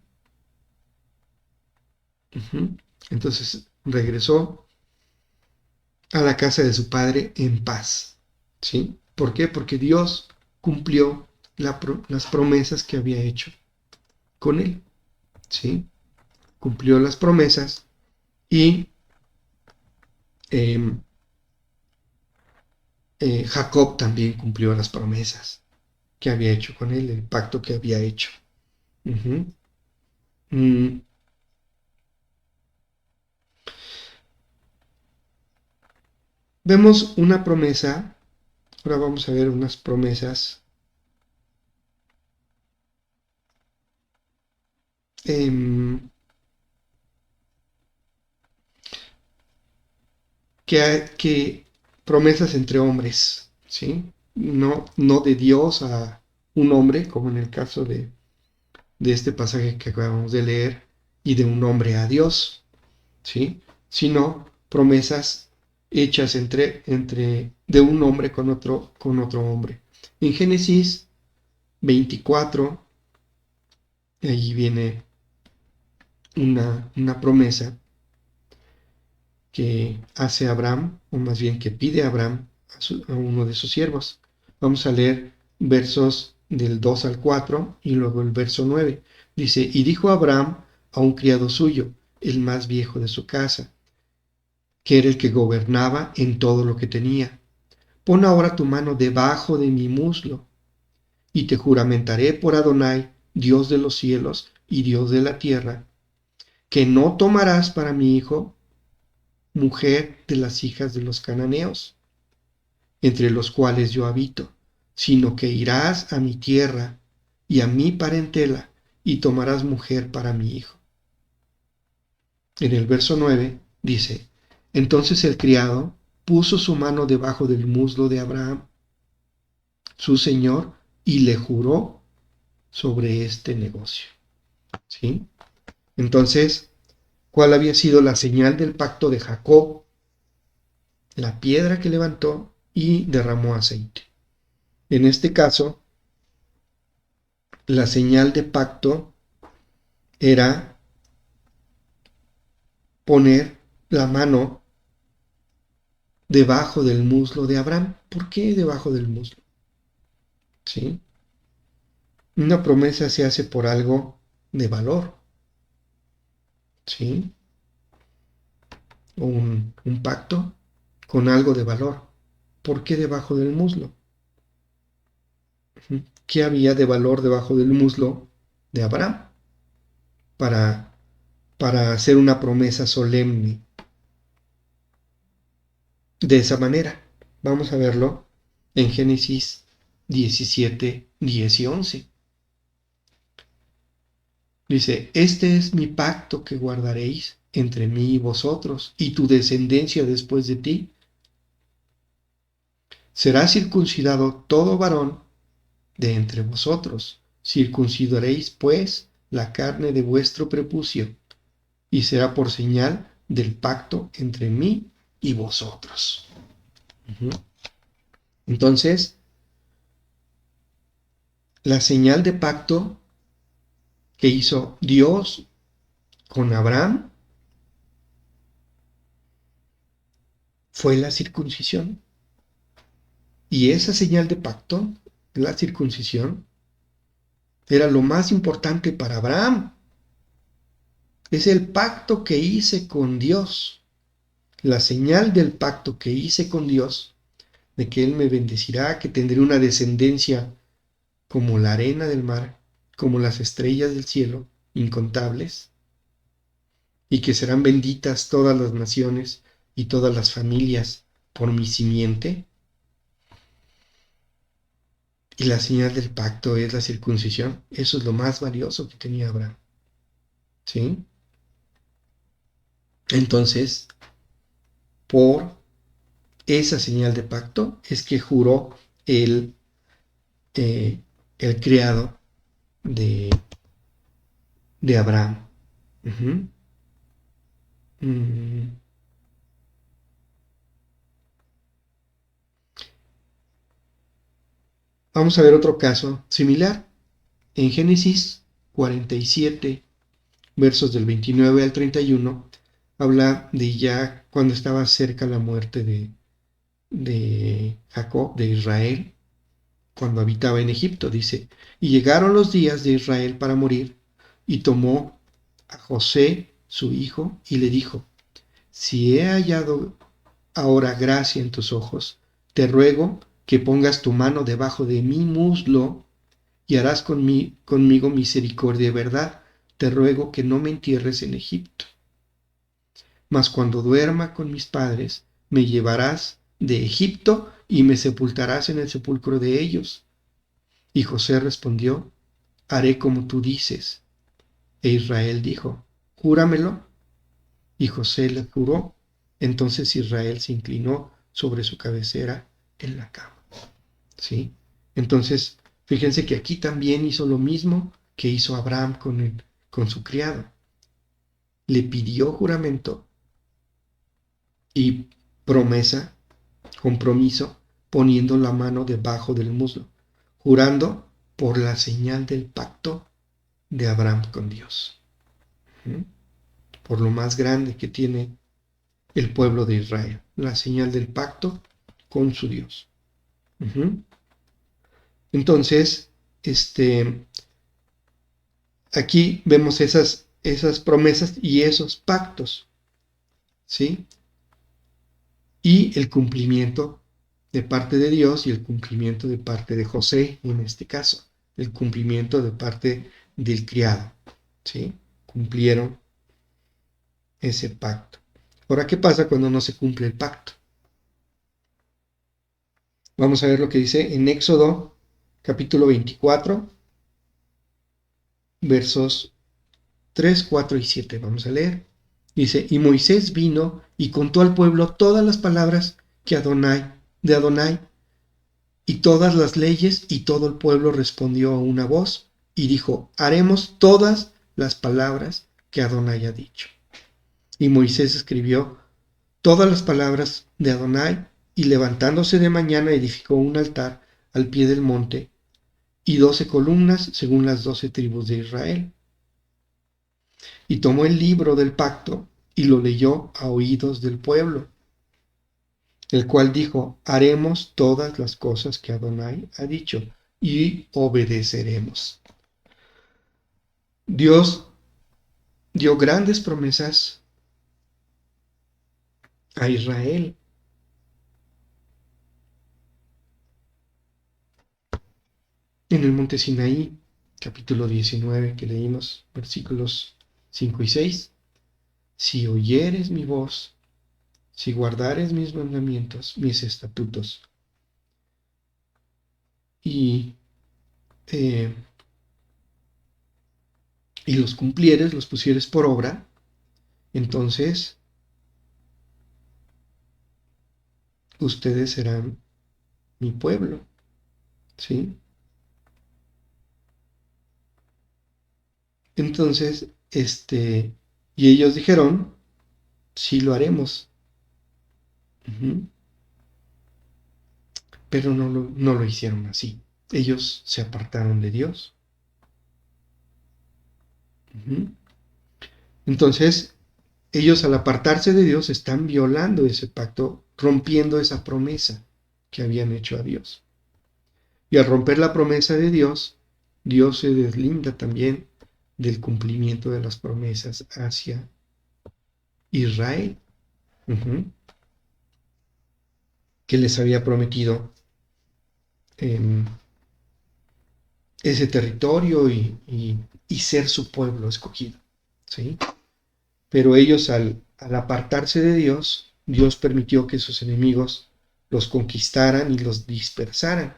Entonces regresó a la casa de su padre en paz. ¿Sí? ¿Por qué? Porque Dios cumplió las promesas que había hecho con él. ¿Sí? Cumplió las promesas y Jacob también cumplió las promesas que había hecho con él, el pacto que había hecho. Vemos una promesa, ahora vamos a ver unas promesas que promesas entre hombres, ¿sí? No de Dios a un hombre, como en el caso de este pasaje que acabamos de leer, y de un hombre a Dios, ¿sí? Sino promesas hechas de un hombre con otro hombre. En Génesis 24, ahí viene una promesa que hace Abraham, o más bien que pide Abraham a uno de sus siervos. Vamos a leer versos del 2 al 4 y luego el verso 9. Dice, y dijo Abraham a un criado suyo, el más viejo de su casa, que era el que gobernaba en todo lo que tenía, pon ahora tu mano debajo de mi muslo, y te juramentaré por Adonai, Dios de los cielos y Dios de la tierra, que no tomarás para mi hijo mujer de las hijas de los cananeos, entre los cuales yo habito, sino que irás a mi tierra y a mi parentela, y tomarás mujer para mi hijo. En el verso 9 dice, entonces el criado puso su mano debajo del muslo de Abraham, su señor, y le juró sobre este negocio. ¿Sí? Entonces, ¿cuál había sido la señal del pacto de Jacob? La piedra que levantó y derramó aceite. En este caso, la señal de pacto era poner la mano debajo del muslo de Abraham. ¿Por qué debajo del muslo? ¿Sí? Una promesa se hace por algo de valor. ¿Sí? Un pacto con algo de valor. ¿Por qué debajo del muslo? ¿Qué había de valor debajo del muslo de Abraham? Para hacer una promesa solemne. De esa manera, vamos a verlo en Génesis 17, 10 y 11. Dice, este es mi pacto que guardaréis entre mí y vosotros y tu descendencia después de ti. Será circuncidado todo varón de entre vosotros. Circuncidaréis, pues, la carne de vuestro prepucio, y será por señal del pacto entre mí y vosotros. Entonces, la señal de pacto que hizo Dios con Abraham fue la circuncisión. Y esa señal de pacto, la circuncisión, era lo más importante para Abraham. Es el pacto que hice con Dios. La señal del pacto que hice con Dios, de que Él me bendecirá, que tendré una descendencia como la arena del mar, como las estrellas del cielo, incontables, y que serán benditas todas las naciones y todas las familias por mi simiente. Y la señal del pacto es la circuncisión. Eso es lo más valioso que tenía Abraham. ¿Sí? Entonces, por esa señal de pacto es que juró el criado de Abraham. Vamos a ver otro caso similar. En Génesis 47, versos del 29 al 31, habla de ya cuando estaba cerca la muerte de Jacob, de Israel, cuando habitaba en Egipto. Dice, y llegaron los días de Israel para morir, y tomó a José, su hijo, y le dijo, si he hallado ahora gracia en tus ojos, te ruego que pongas tu mano debajo de mi muslo y harás conmigo misericordia y verdad. Te ruego que no me entierres en Egipto. Mas cuando duerma con mis padres, me llevarás de Egipto y me sepultarás en el sepulcro de ellos. Y José respondió, haré como tú dices. E Israel dijo, júramelo. Y José le juró. Entonces Israel se inclinó sobre su cabecera en la cama. ¿Sí? Entonces, fíjense que aquí también hizo lo mismo que hizo Abraham con su criado. Le pidió juramento Y promesa, compromiso, poniendo la mano debajo del muslo, jurando por la señal del pacto de Abraham con Dios. Por lo más grande que tiene el pueblo de Israel, la señal del pacto con su Dios. Entonces, aquí vemos esas promesas y esos pactos, ¿sí? Y el cumplimiento de parte de Dios y el cumplimiento de parte de José, en este caso, el cumplimiento de parte del criado, ¿sí? Cumplieron ese pacto. Ahora, ¿qué pasa cuando no se cumple el pacto? Vamos a ver lo que dice en Éxodo capítulo 24, versos 3, 4 y 7. Vamos a leer. Dice, y Moisés vino y contó al pueblo todas las palabras de Adonai, y todas las leyes, y todo el pueblo respondió a una voz, y dijo, haremos todas las palabras que Adonai ha dicho. Y Moisés escribió todas las palabras de Adonai, y levantándose de mañana edificó un altar al pie del monte, y 12 columnas según las 12 tribus de Israel. Y tomó el libro del pacto, y lo leyó a oídos del pueblo, el cual dijo, haremos todas las cosas que Adonai ha dicho, y obedeceremos. Dios dio grandes promesas a Israel. En el monte Sinaí, capítulo 19, que leímos, versículos 5 y 6, si oyeres mi voz, si guardares mis mandamientos, mis estatutos, y los cumplieres, los pusieres por obra, entonces ustedes serán mi pueblo, ¿sí? Entonces, y ellos dijeron, sí lo haremos. Pero no lo hicieron así. Ellos se apartaron de Dios. Entonces, ellos al apartarse de Dios están violando ese pacto, rompiendo esa promesa que habían hecho a Dios. Y al romper la promesa de Dios, Dios se deslinda también del cumplimiento de las promesas hacia Israel, que les había prometido ese territorio y ser su pueblo escogido, ¿sí? Pero ellos al apartarse de Dios, Dios permitió que sus enemigos los conquistaran y los dispersaran,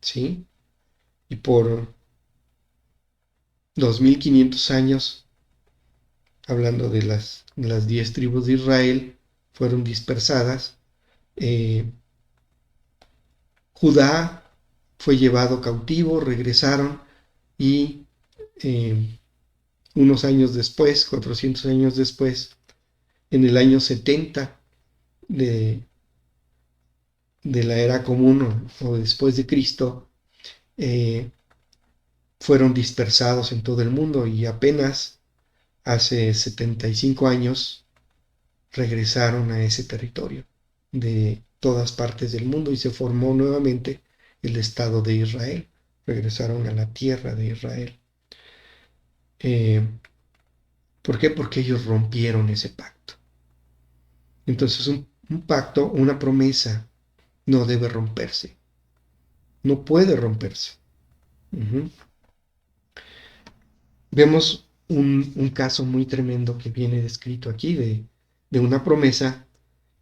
¿sí? Y por 2500 años, hablando de las 10 tribus de Israel, fueron dispersadas. Judá fue llevado cautivo, regresaron y unos años después, 400 años después, en el año 70 de la era común o después de Cristo, fueron dispersados en todo el mundo y apenas hace 75 años regresaron a ese territorio de todas partes del mundo y se formó nuevamente el Estado de Israel. Regresaron a la tierra de Israel. ¿Por qué? Porque ellos rompieron ese pacto. Entonces un pacto, una promesa, no debe romperse. No puede romperse. Vemos un caso muy tremendo que viene descrito aquí de una promesa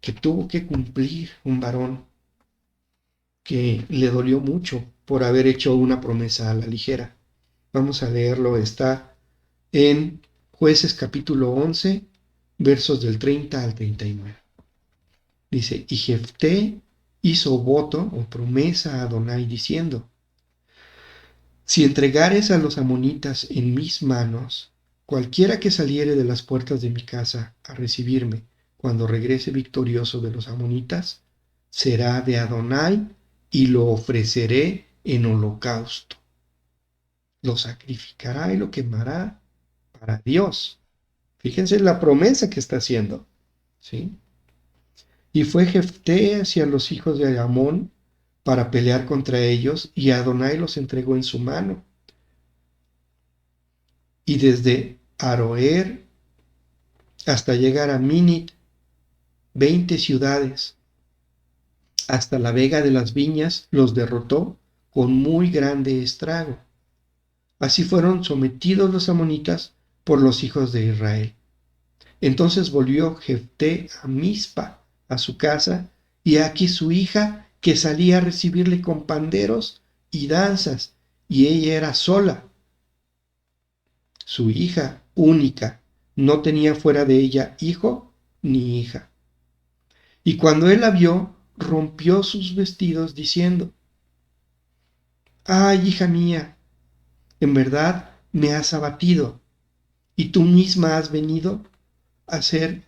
que tuvo que cumplir un varón que le dolió mucho por haber hecho una promesa a la ligera. Vamos a leerlo, está en Jueces capítulo 11, versos del 30 al 39. Dice, y Jefté hizo voto o promesa a Adonai diciendo, si entregares a los amonitas en mis manos, cualquiera que saliere de las puertas de mi casa a recibirme, cuando regrese victorioso de los amonitas, será de Adonai y lo ofreceré en holocausto. Lo sacrificará y lo quemará para Dios. Fíjense la promesa que está haciendo, ¿sí? Y fue Jefté hacia los hijos de Amón para pelear contra ellos, y Adonai los entregó en su mano. Y desde Aroer hasta llegar a Minit, 20 ciudades, hasta la vega de las viñas, los derrotó con muy grande estrago. Así fueron sometidos los amonitas por los hijos de Israel. Entonces volvió Jefté a Mizpa, a su casa, y aquí su hija, que salía a recibirle con panderos y danzas, y ella era sola. Su hija única, no tenía fuera de ella hijo ni hija. Y cuando él la vio, rompió sus vestidos diciendo: ¡Ay, hija mía! En verdad me has abatido, y tú misma has venido a ser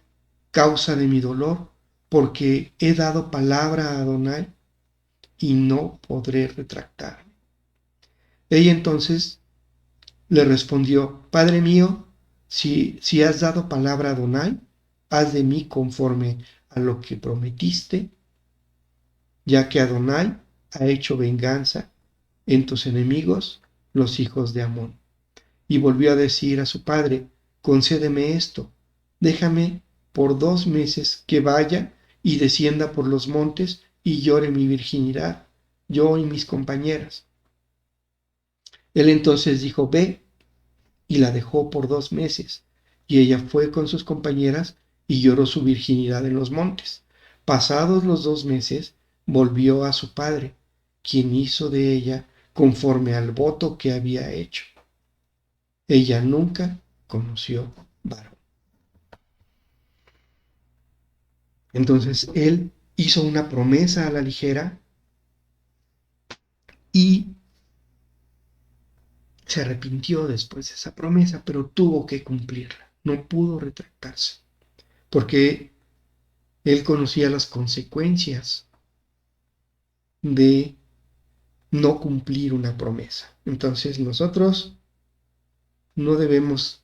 causa de mi dolor, porque he dado palabra a Adonai y no podré retractarme. Ella entonces le respondió: Padre mío, si has dado palabra a Adonai, haz de mí conforme a lo que prometiste, ya que Adonai ha hecho venganza en tus enemigos, los hijos de Amón. Y volvió a decir a su padre: concédeme esto, déjame por 2 meses que vaya y descienda por los montes y llore mi virginidad, yo y mis compañeras. Él entonces dijo: ve, y la dejó por 2 meses, y ella fue con sus compañeras y lloró su virginidad en los montes. Pasados los 2 meses, volvió a su padre, quien hizo de ella conforme al voto que había hecho. Ella nunca conoció varón. Entonces él hizo una promesa a la ligera y se arrepintió después de esa promesa, pero tuvo que cumplirla. No pudo retractarse, porque él conocía las consecuencias de no cumplir una promesa. Entonces nosotros no debemos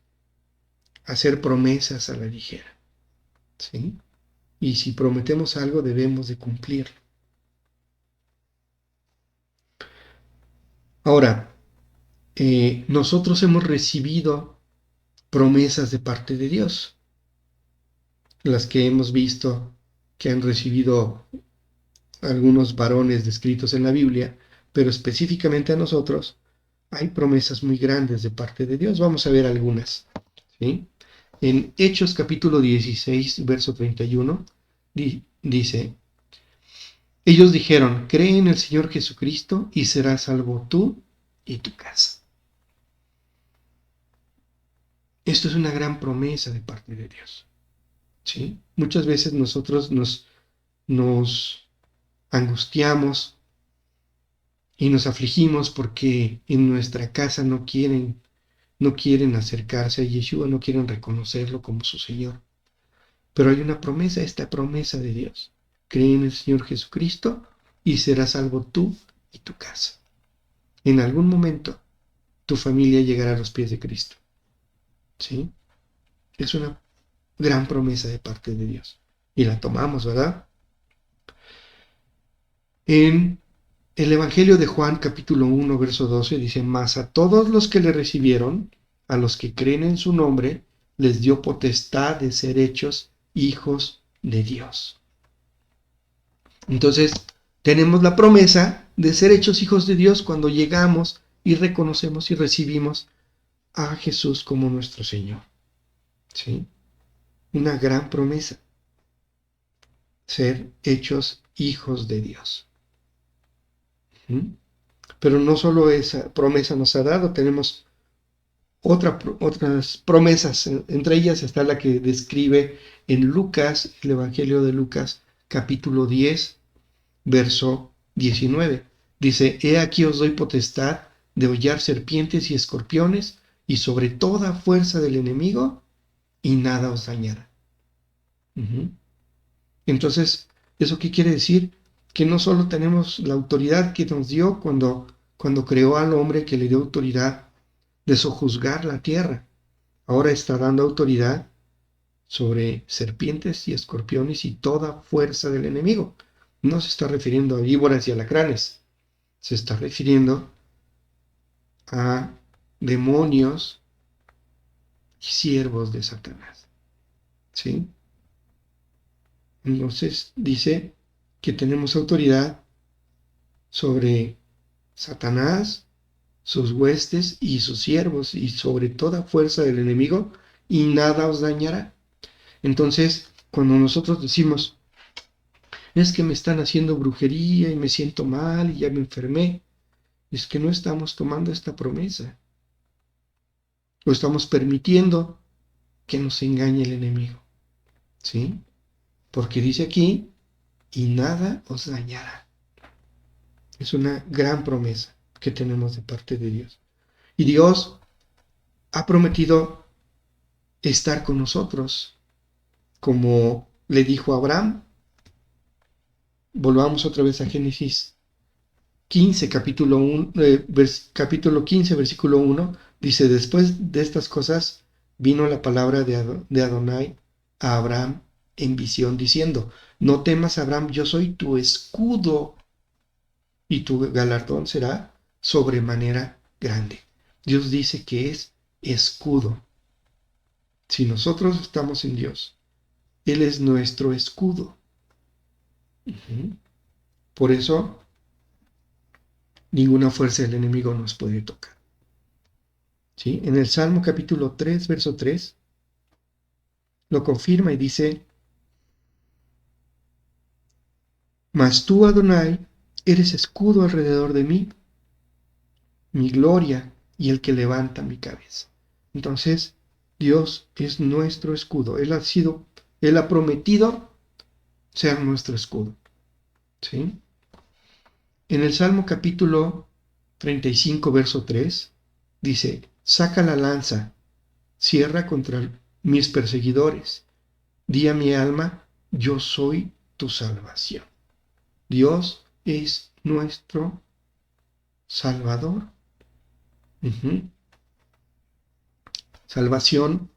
hacer promesas a la ligera, ¿sí? Y si prometemos algo, debemos de cumplirlo. Ahora, nosotros hemos recibido promesas de parte de Dios, las que hemos visto que han recibido algunos varones descritos en la Biblia, pero específicamente a nosotros hay promesas muy grandes de parte de Dios. Vamos a ver algunas, ¿sí? En Hechos capítulo 16, verso 31, dice: ellos dijeron: cree en el Señor Jesucristo y serás salvo tú y tu casa. Esto es una gran promesa de parte de Dios, ¿sí? Muchas veces nosotros nos angustiamos y nos afligimos porque en nuestra casa no quieren acercarse a Yeshua, no quieren reconocerlo como su Señor. Pero hay una promesa, esta promesa de Dios: cree en el Señor Jesucristo y serás salvo tú y tu casa. En algún momento tu familia llegará a los pies de Cristo, ¿sí? Es una gran promesa de parte de Dios y la tomamos, ¿verdad? En el Evangelio de Juan capítulo 1 verso 12 dice: mas a todos los que le recibieron, a los que creen en su nombre, les dio potestad de ser hechos hijos de Dios. Entonces, tenemos la promesa de ser hechos hijos de Dios cuando llegamos y reconocemos y recibimos a Jesús como nuestro Señor, ¿sí? Una gran promesa, ser hechos hijos de Dios. Pero no solo esa promesa nos ha dado, tenemos otras promesas. Entre ellas está la que describe en Lucas, el Evangelio de Lucas, capítulo 10, verso 19. Dice: he aquí os doy potestad de hollar serpientes y escorpiones y sobre toda fuerza del enemigo, y nada os dañará. Ujú. Entonces, ¿eso qué quiere decir? Que no solo tenemos la autoridad que nos dio cuando creó al hombre, que le dio autoridad de sojuzgar la tierra, ahora está dando autoridad sobre serpientes y escorpiones y toda fuerza del enemigo. No se está refiriendo a víboras y alacranes, se está refiriendo a demonios y siervos de Satanás. ¿Sí? Entonces dice que tenemos autoridad sobre Satanás, sus huestes y sus siervos, y sobre toda fuerza del enemigo, y nada os dañará. Entonces, cuando nosotros decimos, es que me están haciendo brujería y me siento mal y ya me enfermé, es que no estamos tomando esta promesa, o estamos permitiendo que nos engañe el enemigo, ¿sí? Porque dice aquí, y nada os dañará. Es una gran promesa que tenemos de parte de Dios. Y Dios ha prometido estar con nosotros, como le dijo a Abraham. Volvamos otra vez a Génesis 15, capítulo 15, versículo 1. Dice, después de estas cosas vino la palabra de Adonai a Abraham en visión, diciendo, no temas, Abraham, yo soy tu escudo y tu galardón será sobremanera grande. Dios dice que es escudo. Si nosotros estamos en Dios, Él es nuestro escudo. Uh-huh. Por eso, ninguna fuerza del enemigo nos puede tocar. ¿Sí? En el Salmo capítulo 3, verso 3, lo confirma y dice, mas tú, Adonai, eres escudo alrededor de mí, mi gloria y el que levanta mi cabeza. Entonces, Dios es nuestro escudo. Él ha prometido ser nuestro escudo. ¿Sí? En el Salmo capítulo 35, verso 3, dice, saca la lanza, cierra contra mis perseguidores. Di a mi alma, yo soy tu salvación. Dios es nuestro Salvador. Uh-huh. Salvación,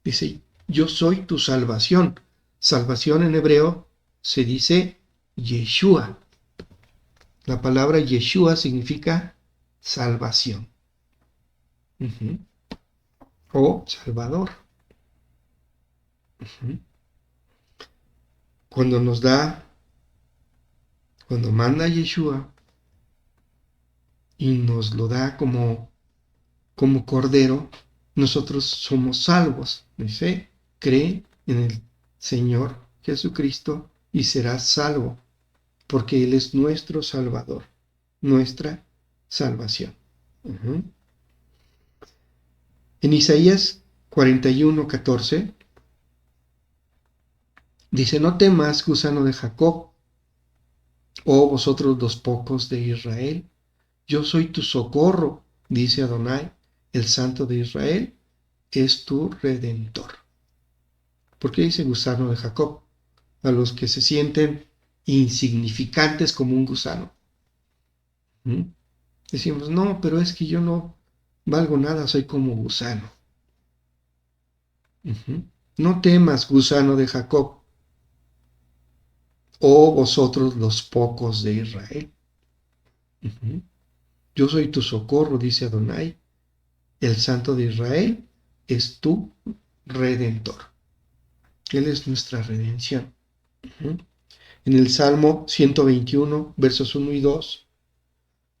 dice, yo soy tu salvación. Salvación en hebreo se dice Yeshua. La palabra Yeshua significa salvación. Uh-huh. O Salvador. Uh-huh. Cuando manda Yeshua y nos lo da como cordero, nosotros somos salvos. Dice, cree en el Señor Jesucristo y serás salvo, porque Él es nuestro Salvador, nuestra salvación. Uh-huh. En Isaías 41:14 dice, no temas, gusano de Jacob, oh vosotros los pocos de Israel, yo soy tu socorro, dice Adonai, el Santo de Israel, es tu Redentor. ¿Por qué dice gusano de Jacob? A los que se sienten insignificantes como un gusano. ¿Mm? Decimos, no, pero es que yo no valgo nada, soy como gusano. Uh-huh. No temas, gusano de Jacob, oh vosotros los pocos de Israel. Uh-huh. Yo soy tu socorro, dice Adonai, el Santo de Israel es tu Redentor. Él es nuestra redención. Uh-huh. En el Salmo 121, versos 1 y 2,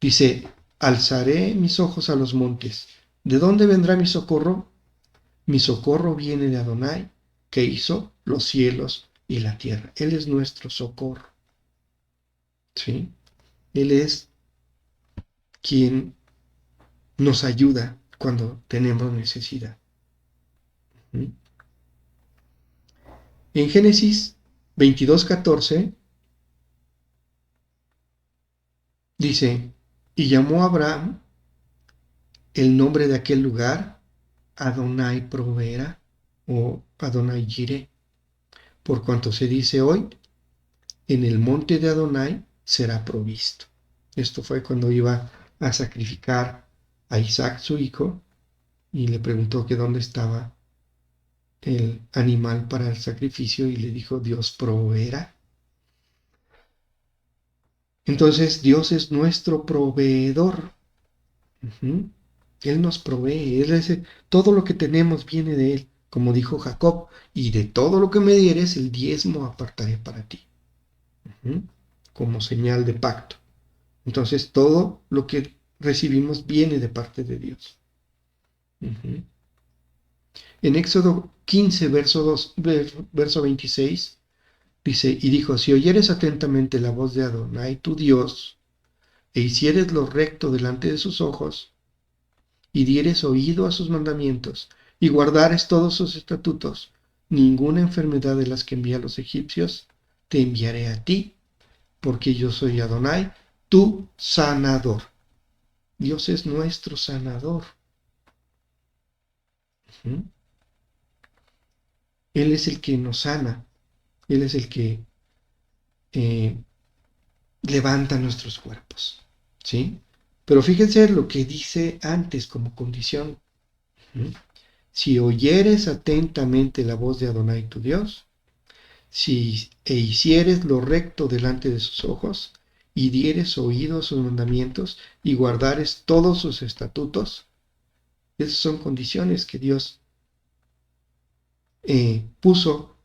dice, alzaré mis ojos a los montes. ¿De dónde vendrá mi socorro? Mi socorro viene de Adonai, que hizo los cielos y la tierra. Él es nuestro socorro. ¿Sí? Él es quien nos ayuda cuando tenemos necesidad. ¿Mm? En Génesis 22:14 dice, y llamó a Abraham el nombre de aquel lugar Adonai proveerá o Adonai Jireh, por cuanto se dice hoy, en el monte de Adonai será provisto. Esto fue cuando iba a sacrificar a Isaac, su hijo, y le preguntó que dónde estaba el animal para el sacrificio, y le dijo, Dios proveerá. Entonces Dios es nuestro proveedor. Él nos provee, todo lo que tenemos viene de Él, como dijo Jacob, y de todo lo que me dieres, el diezmo apartaré para ti, como señal de pacto. Entonces todo lo que recibimos viene de parte de Dios. En Éxodo 15, verso 26, dice, y dijo, si oyeres atentamente la voz de Adonai, tu Dios, e hicieres lo recto delante de sus ojos, y dieres oído a sus mandamientos, y guardares todos sus estatutos, ninguna enfermedad de las que envía a los egipcios te enviaré a ti, porque yo soy Adonai, tu sanador. Dios es nuestro sanador. Él es el que nos sana. Él es el que levanta nuestros cuerpos. ¿Sí? Pero fíjense lo que dice antes como condición. Si oyeres atentamente la voz de Adonai tu Dios, e hicieres lo recto delante de sus ojos, y dieres oído a sus mandamientos, y guardares todos sus estatutos, esas son condiciones que Dios puso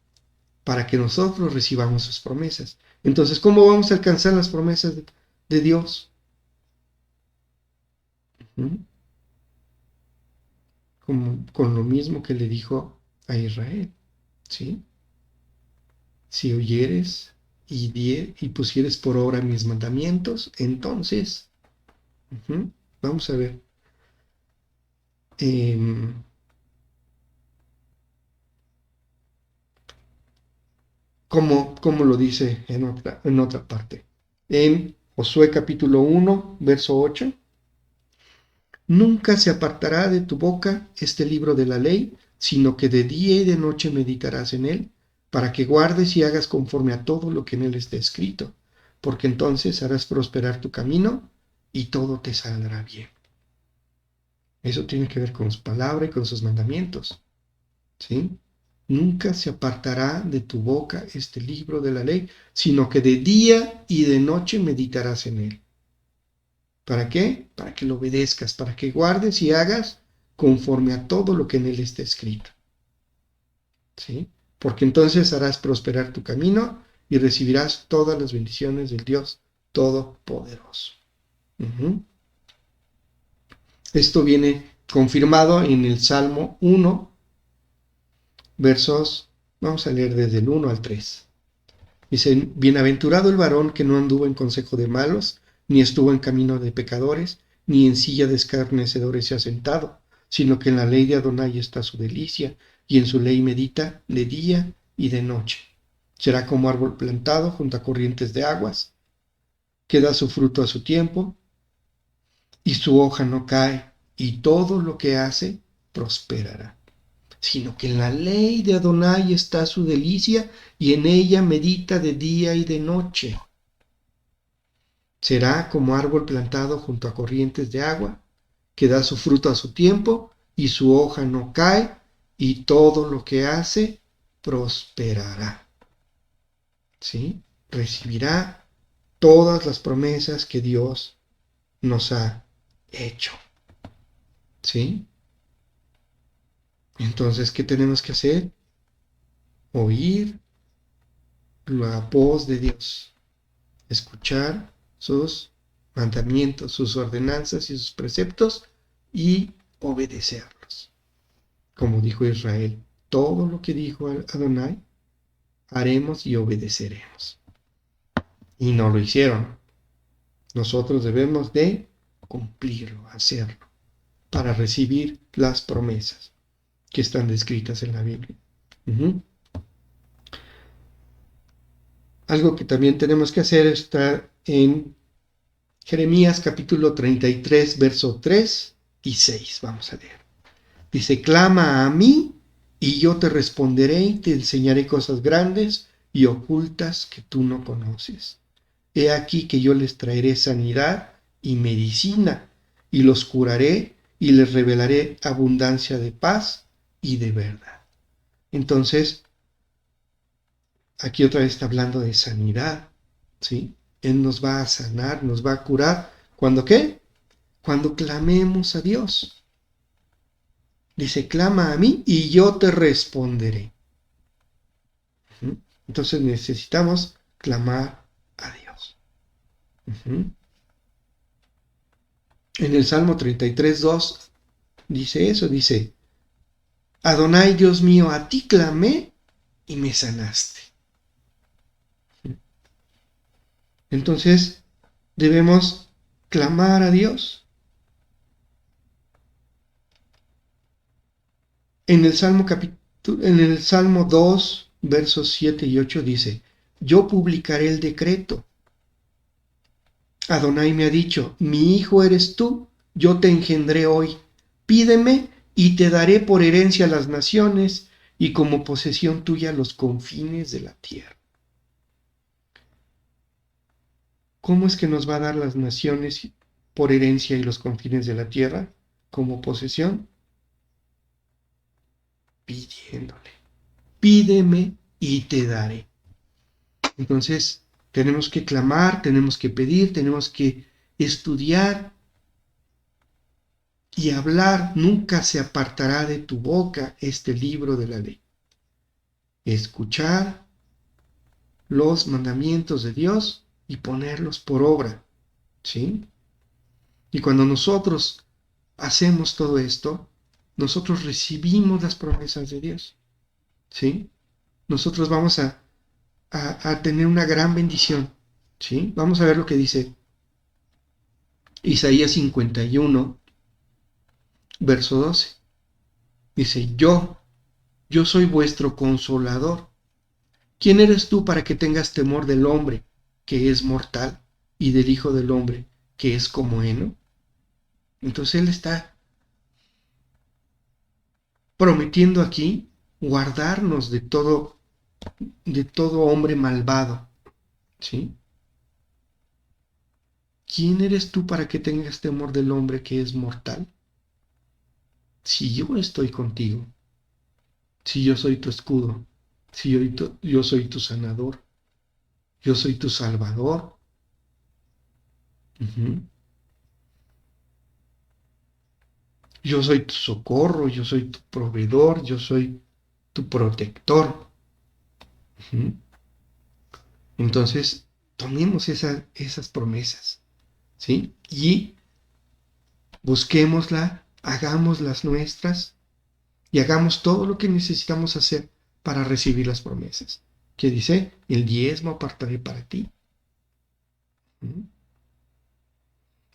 para que nosotros recibamos sus promesas. Entonces, ¿cómo vamos a alcanzar las promesas de Dios? Con lo mismo que le dijo a Israel, ¿sí? Si oyeres y pusieres por obra mis mandamientos, entonces, vamos a ver, ¿cómo lo dice en otra parte? En Josué capítulo 1, verso 8. Nunca se apartará de tu boca este libro de la ley, sino que de día y de noche meditarás en él, para que guardes y hagas conforme a todo lo que en él está escrito, porque entonces harás prosperar tu camino y todo te saldrá bien. Eso tiene que ver con su palabra y con sus mandamientos, ¿sí? Nunca se apartará de tu boca este libro de la ley, sino que de día y de noche meditarás en él. ¿Para qué? Para que lo obedezcas, para que guardes y hagas conforme a todo lo que en él está escrito. ¿Sí? Porque entonces harás prosperar tu camino y recibirás todas las bendiciones del Dios Todopoderoso. Esto viene confirmado en el Salmo 1, versos, vamos a leer desde el 1 al 3. Dice, bienaventurado el varón que no anduvo en consejo de malos, ni estuvo en camino de pecadores, ni en silla de escarnecedores se ha sentado, sino que en la ley de Adonai está su delicia, y en su ley medita de día y de noche. Será como árbol plantado junto a corrientes de aguas, que da su fruto a su tiempo, y su hoja no cae, y todo lo que hace prosperará. Sino que en la ley de Adonai está su delicia, y en ella medita de día y de noche. Será como árbol plantado junto a corrientes de agua, que da su fruto a su tiempo, y su hoja no cae, y todo lo que hace prosperará. ¿Sí? Recibirá todas las promesas que Dios nos ha hecho. ¿Sí? Entonces, ¿qué tenemos que hacer? Oír la voz de Dios, escuchar sus mandamientos, sus ordenanzas y sus preceptos y obedecerlos. Como dijo Israel, todo lo que dijo Adonai, haremos y obedeceremos. Y no lo hicieron. Nosotros debemos de cumplirlo, hacerlo, para recibir las promesas que están descritas en la Biblia. Algo que también tenemos que hacer está en Jeremías capítulo 33, verso 3 y 6. Vamos a leer. Dice, clama a mí y yo te responderé y te enseñaré cosas grandes y ocultas que tú no conoces. He aquí que yo les traeré sanidad y medicina, y los curaré y les revelaré abundancia de paz y de verdad. Entonces, aquí otra vez está hablando de sanidad, ¿sí? Él nos va a sanar, nos va a curar. ¿Cuándo qué? Cuando clamemos a Dios. Dice, clama a mí y yo te responderé. Entonces necesitamos clamar a Dios. En el Salmo 33:2 dice eso, dice, Adonai Dios mío, a ti clamé y me sanaste. Entonces debemos clamar a Dios. En el Salmo 2, versos 7 y 8 dice, yo publicaré el decreto. Adonai me ha dicho, mi hijo eres tú, yo te engendré hoy. Pídeme y te daré por herencia las naciones y como posesión tuya los confines de la tierra. ¿Cómo es que nos va a dar las naciones por herencia y los confines de la tierra como posesión? Pidiéndole. Pídeme y te daré. Entonces, tenemos que clamar, tenemos que pedir, tenemos que estudiar y hablar. Nunca se apartará de tu boca este libro de la ley. Escuchar los mandamientos de Dios y ponerlos por obra, ¿sí? Y cuando nosotros hacemos todo esto, nosotros recibimos las promesas de Dios, ¿sí? Nosotros vamos a tener una gran bendición, ¿sí? Vamos a ver lo que dice Isaías 51, verso 12. Dice, yo soy vuestro consolador. ¿Quién eres tú para que tengas temor del hombre, que es mortal, y del Hijo del Hombre, que es como heno? Entonces Él está prometiendo aquí guardarnos de todo hombre malvado, ¿sí? ¿Quién eres tú para que tengas temor del hombre que es mortal? Si yo estoy contigo, si yo soy tu escudo, si yo soy tu sanador, yo soy tu salvador. Yo soy tu socorro, yo soy tu proveedor, yo soy tu protector. Entonces, tomemos esas promesas, ¿sí? Y busquémosla, hagámoslas nuestras y hagamos todo lo que necesitamos hacer para recibir las promesas. Que dice, el diezmo apartaré para ti.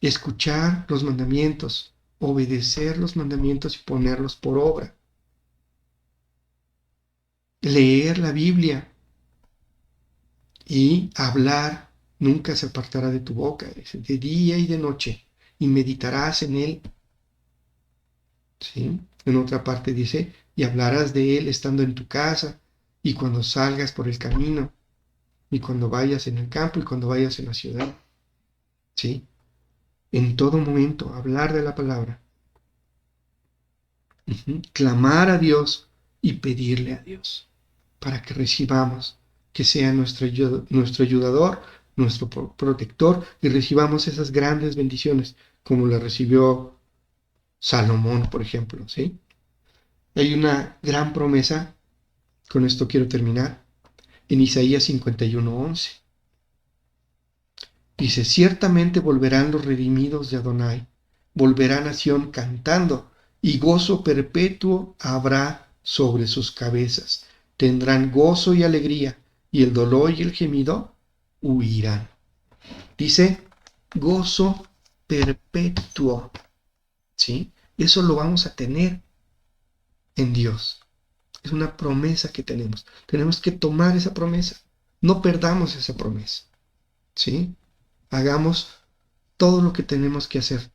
Escuchar los mandamientos, obedecer los mandamientos y ponerlos por obra. Leer la Biblia y hablar nunca se apartará de tu boca, de día y de noche, y meditarás en él. ¿Sí? En otra parte dice, y hablarás de él estando en tu casa, y cuando salgas por el camino, y cuando vayas en el campo, y cuando vayas en la ciudad. ¿Sí? En todo momento, hablar de la palabra. Clamar a Dios y pedirle a Dios para que recibamos, que sea nuestro ayudador, nuestro protector, y recibamos esas grandes bendiciones como las recibió Salomón, por ejemplo, ¿sí? Hay una gran promesa, con esto quiero terminar, en Isaías 51:11. Dice, ciertamente volverán los redimidos de Adonai, volverá nación cantando, y gozo perpetuo habrá sobre sus cabezas. Tendrán gozo y alegría, y el dolor y el gemido huirán. Dice, gozo perpetuo, ¿sí? Eso lo vamos a tener en Dios. Es una promesa que tenemos. Tenemos que tomar esa promesa. No perdamos esa promesa, ¿sí? Hagamos todo lo que tenemos que hacer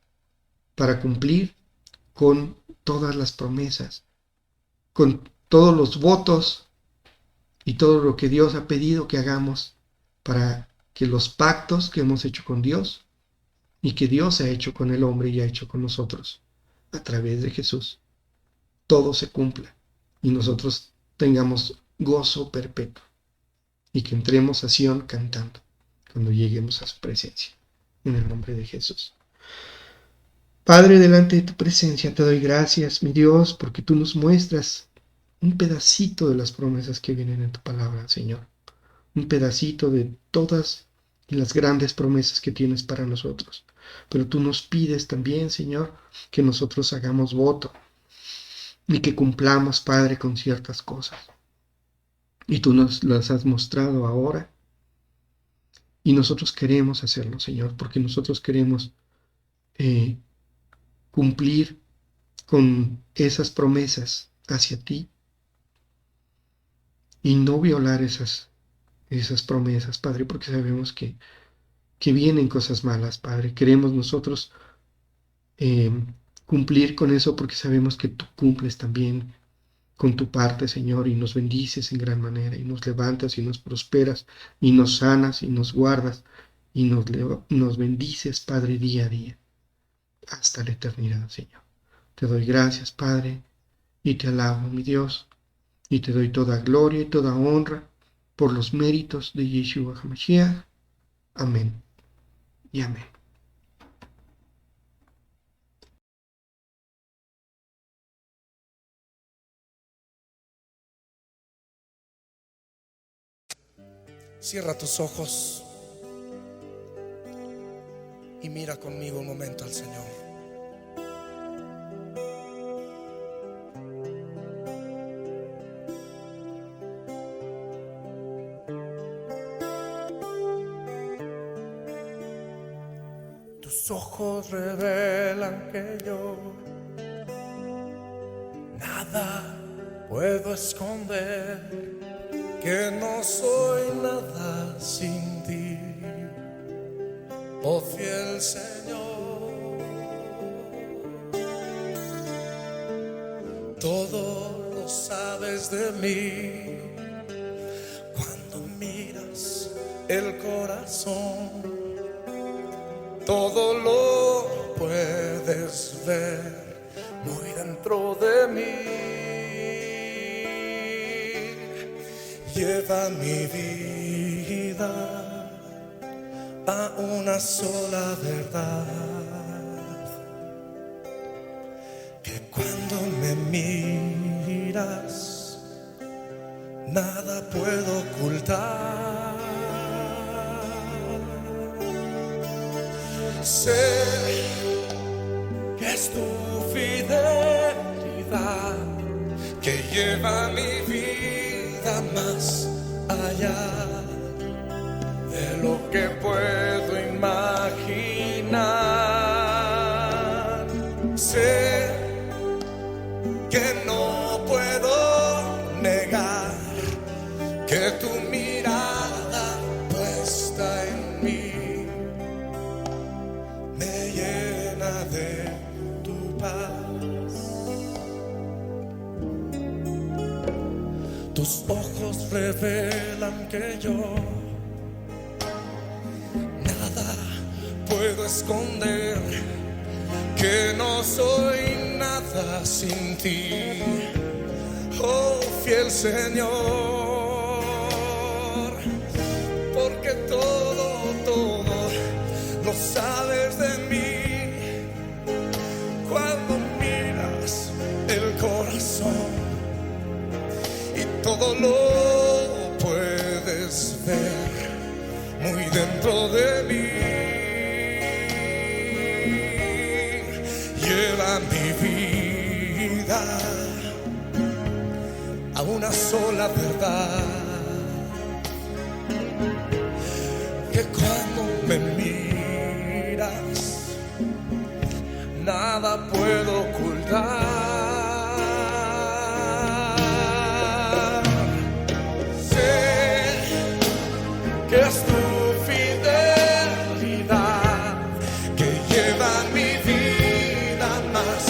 para cumplir con todas las promesas, con todos los votos y todo lo que Dios ha pedido que hagamos para que los pactos que hemos hecho con Dios y que Dios ha hecho con el hombre y ha hecho con nosotros a través de Jesús, todo se cumpla y nosotros tengamos gozo perpetuo y que entremos a Sión cantando cuando lleguemos a su presencia. En el nombre de Jesús. Padre, delante de tu presencia te doy gracias, mi Dios, porque tú nos muestras un pedacito de las promesas que vienen en tu palabra, Señor. Un pedacito de todas las grandes promesas que tienes para nosotros. Pero tú nos pides también, Señor, que nosotros hagamos voto y que cumplamos, Padre, con ciertas cosas. Y tú nos las has mostrado ahora. Y nosotros queremos hacerlo, Señor, porque nosotros queremos cumplir con esas promesas hacia ti y no violar esas promesas, Padre, porque sabemos que vienen cosas malas, Padre. Queremos nosotros cumplir con eso porque sabemos que tú cumples también con tu parte, Señor, y nos bendices en gran manera, y nos levantas y nos prosperas, y nos sanas y nos guardas, y nos bendices, Padre, día a día, hasta la eternidad, Señor. Te doy gracias, Padre, y te alabo, mi Dios, y te doy toda gloria y toda honra por los méritos de Yeshua HaMashiach. Amén y amén. Cierra tus ojos y mira conmigo un momento al Señor. Tus ojos revelan que yo nada puedo esconder, que no soy nada sin ti, oh fiel Señor. Todo lo sabes de mí cuando miras el corazón, todo lo puedes ver muy dentro de mí. Lleva mi vida a una sola verdad, que cuando me miras nada puedo ocultar. Sé que es tu fidelidad que lleva mi vida más allá de lo que puedo imaginar. Sé que no puedo negar que tu mirada puesta en mí me llena de tu paz. Tus ojos revelan que yo nada puedo esconder, que no soy nada sin ti, oh fiel Señor, porque todo lo sabes de mí cuando miras el corazón. Todo lo puedes ver muy dentro de mí. Lleva mi vida a una sola verdad, que cuando me miras nada puedo ocultar. Que es tu fidelidad que lleva mi vida más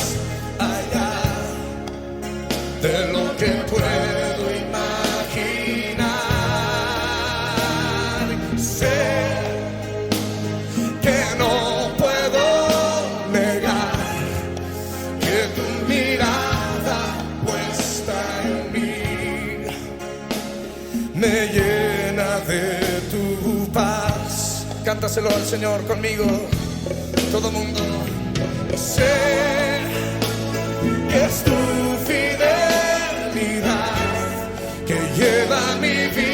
allá de lo que puedo me llena de tu paz. Cántaselo al Señor conmigo, todo mundo. Sé que es tu fidelidad que lleva mi vida.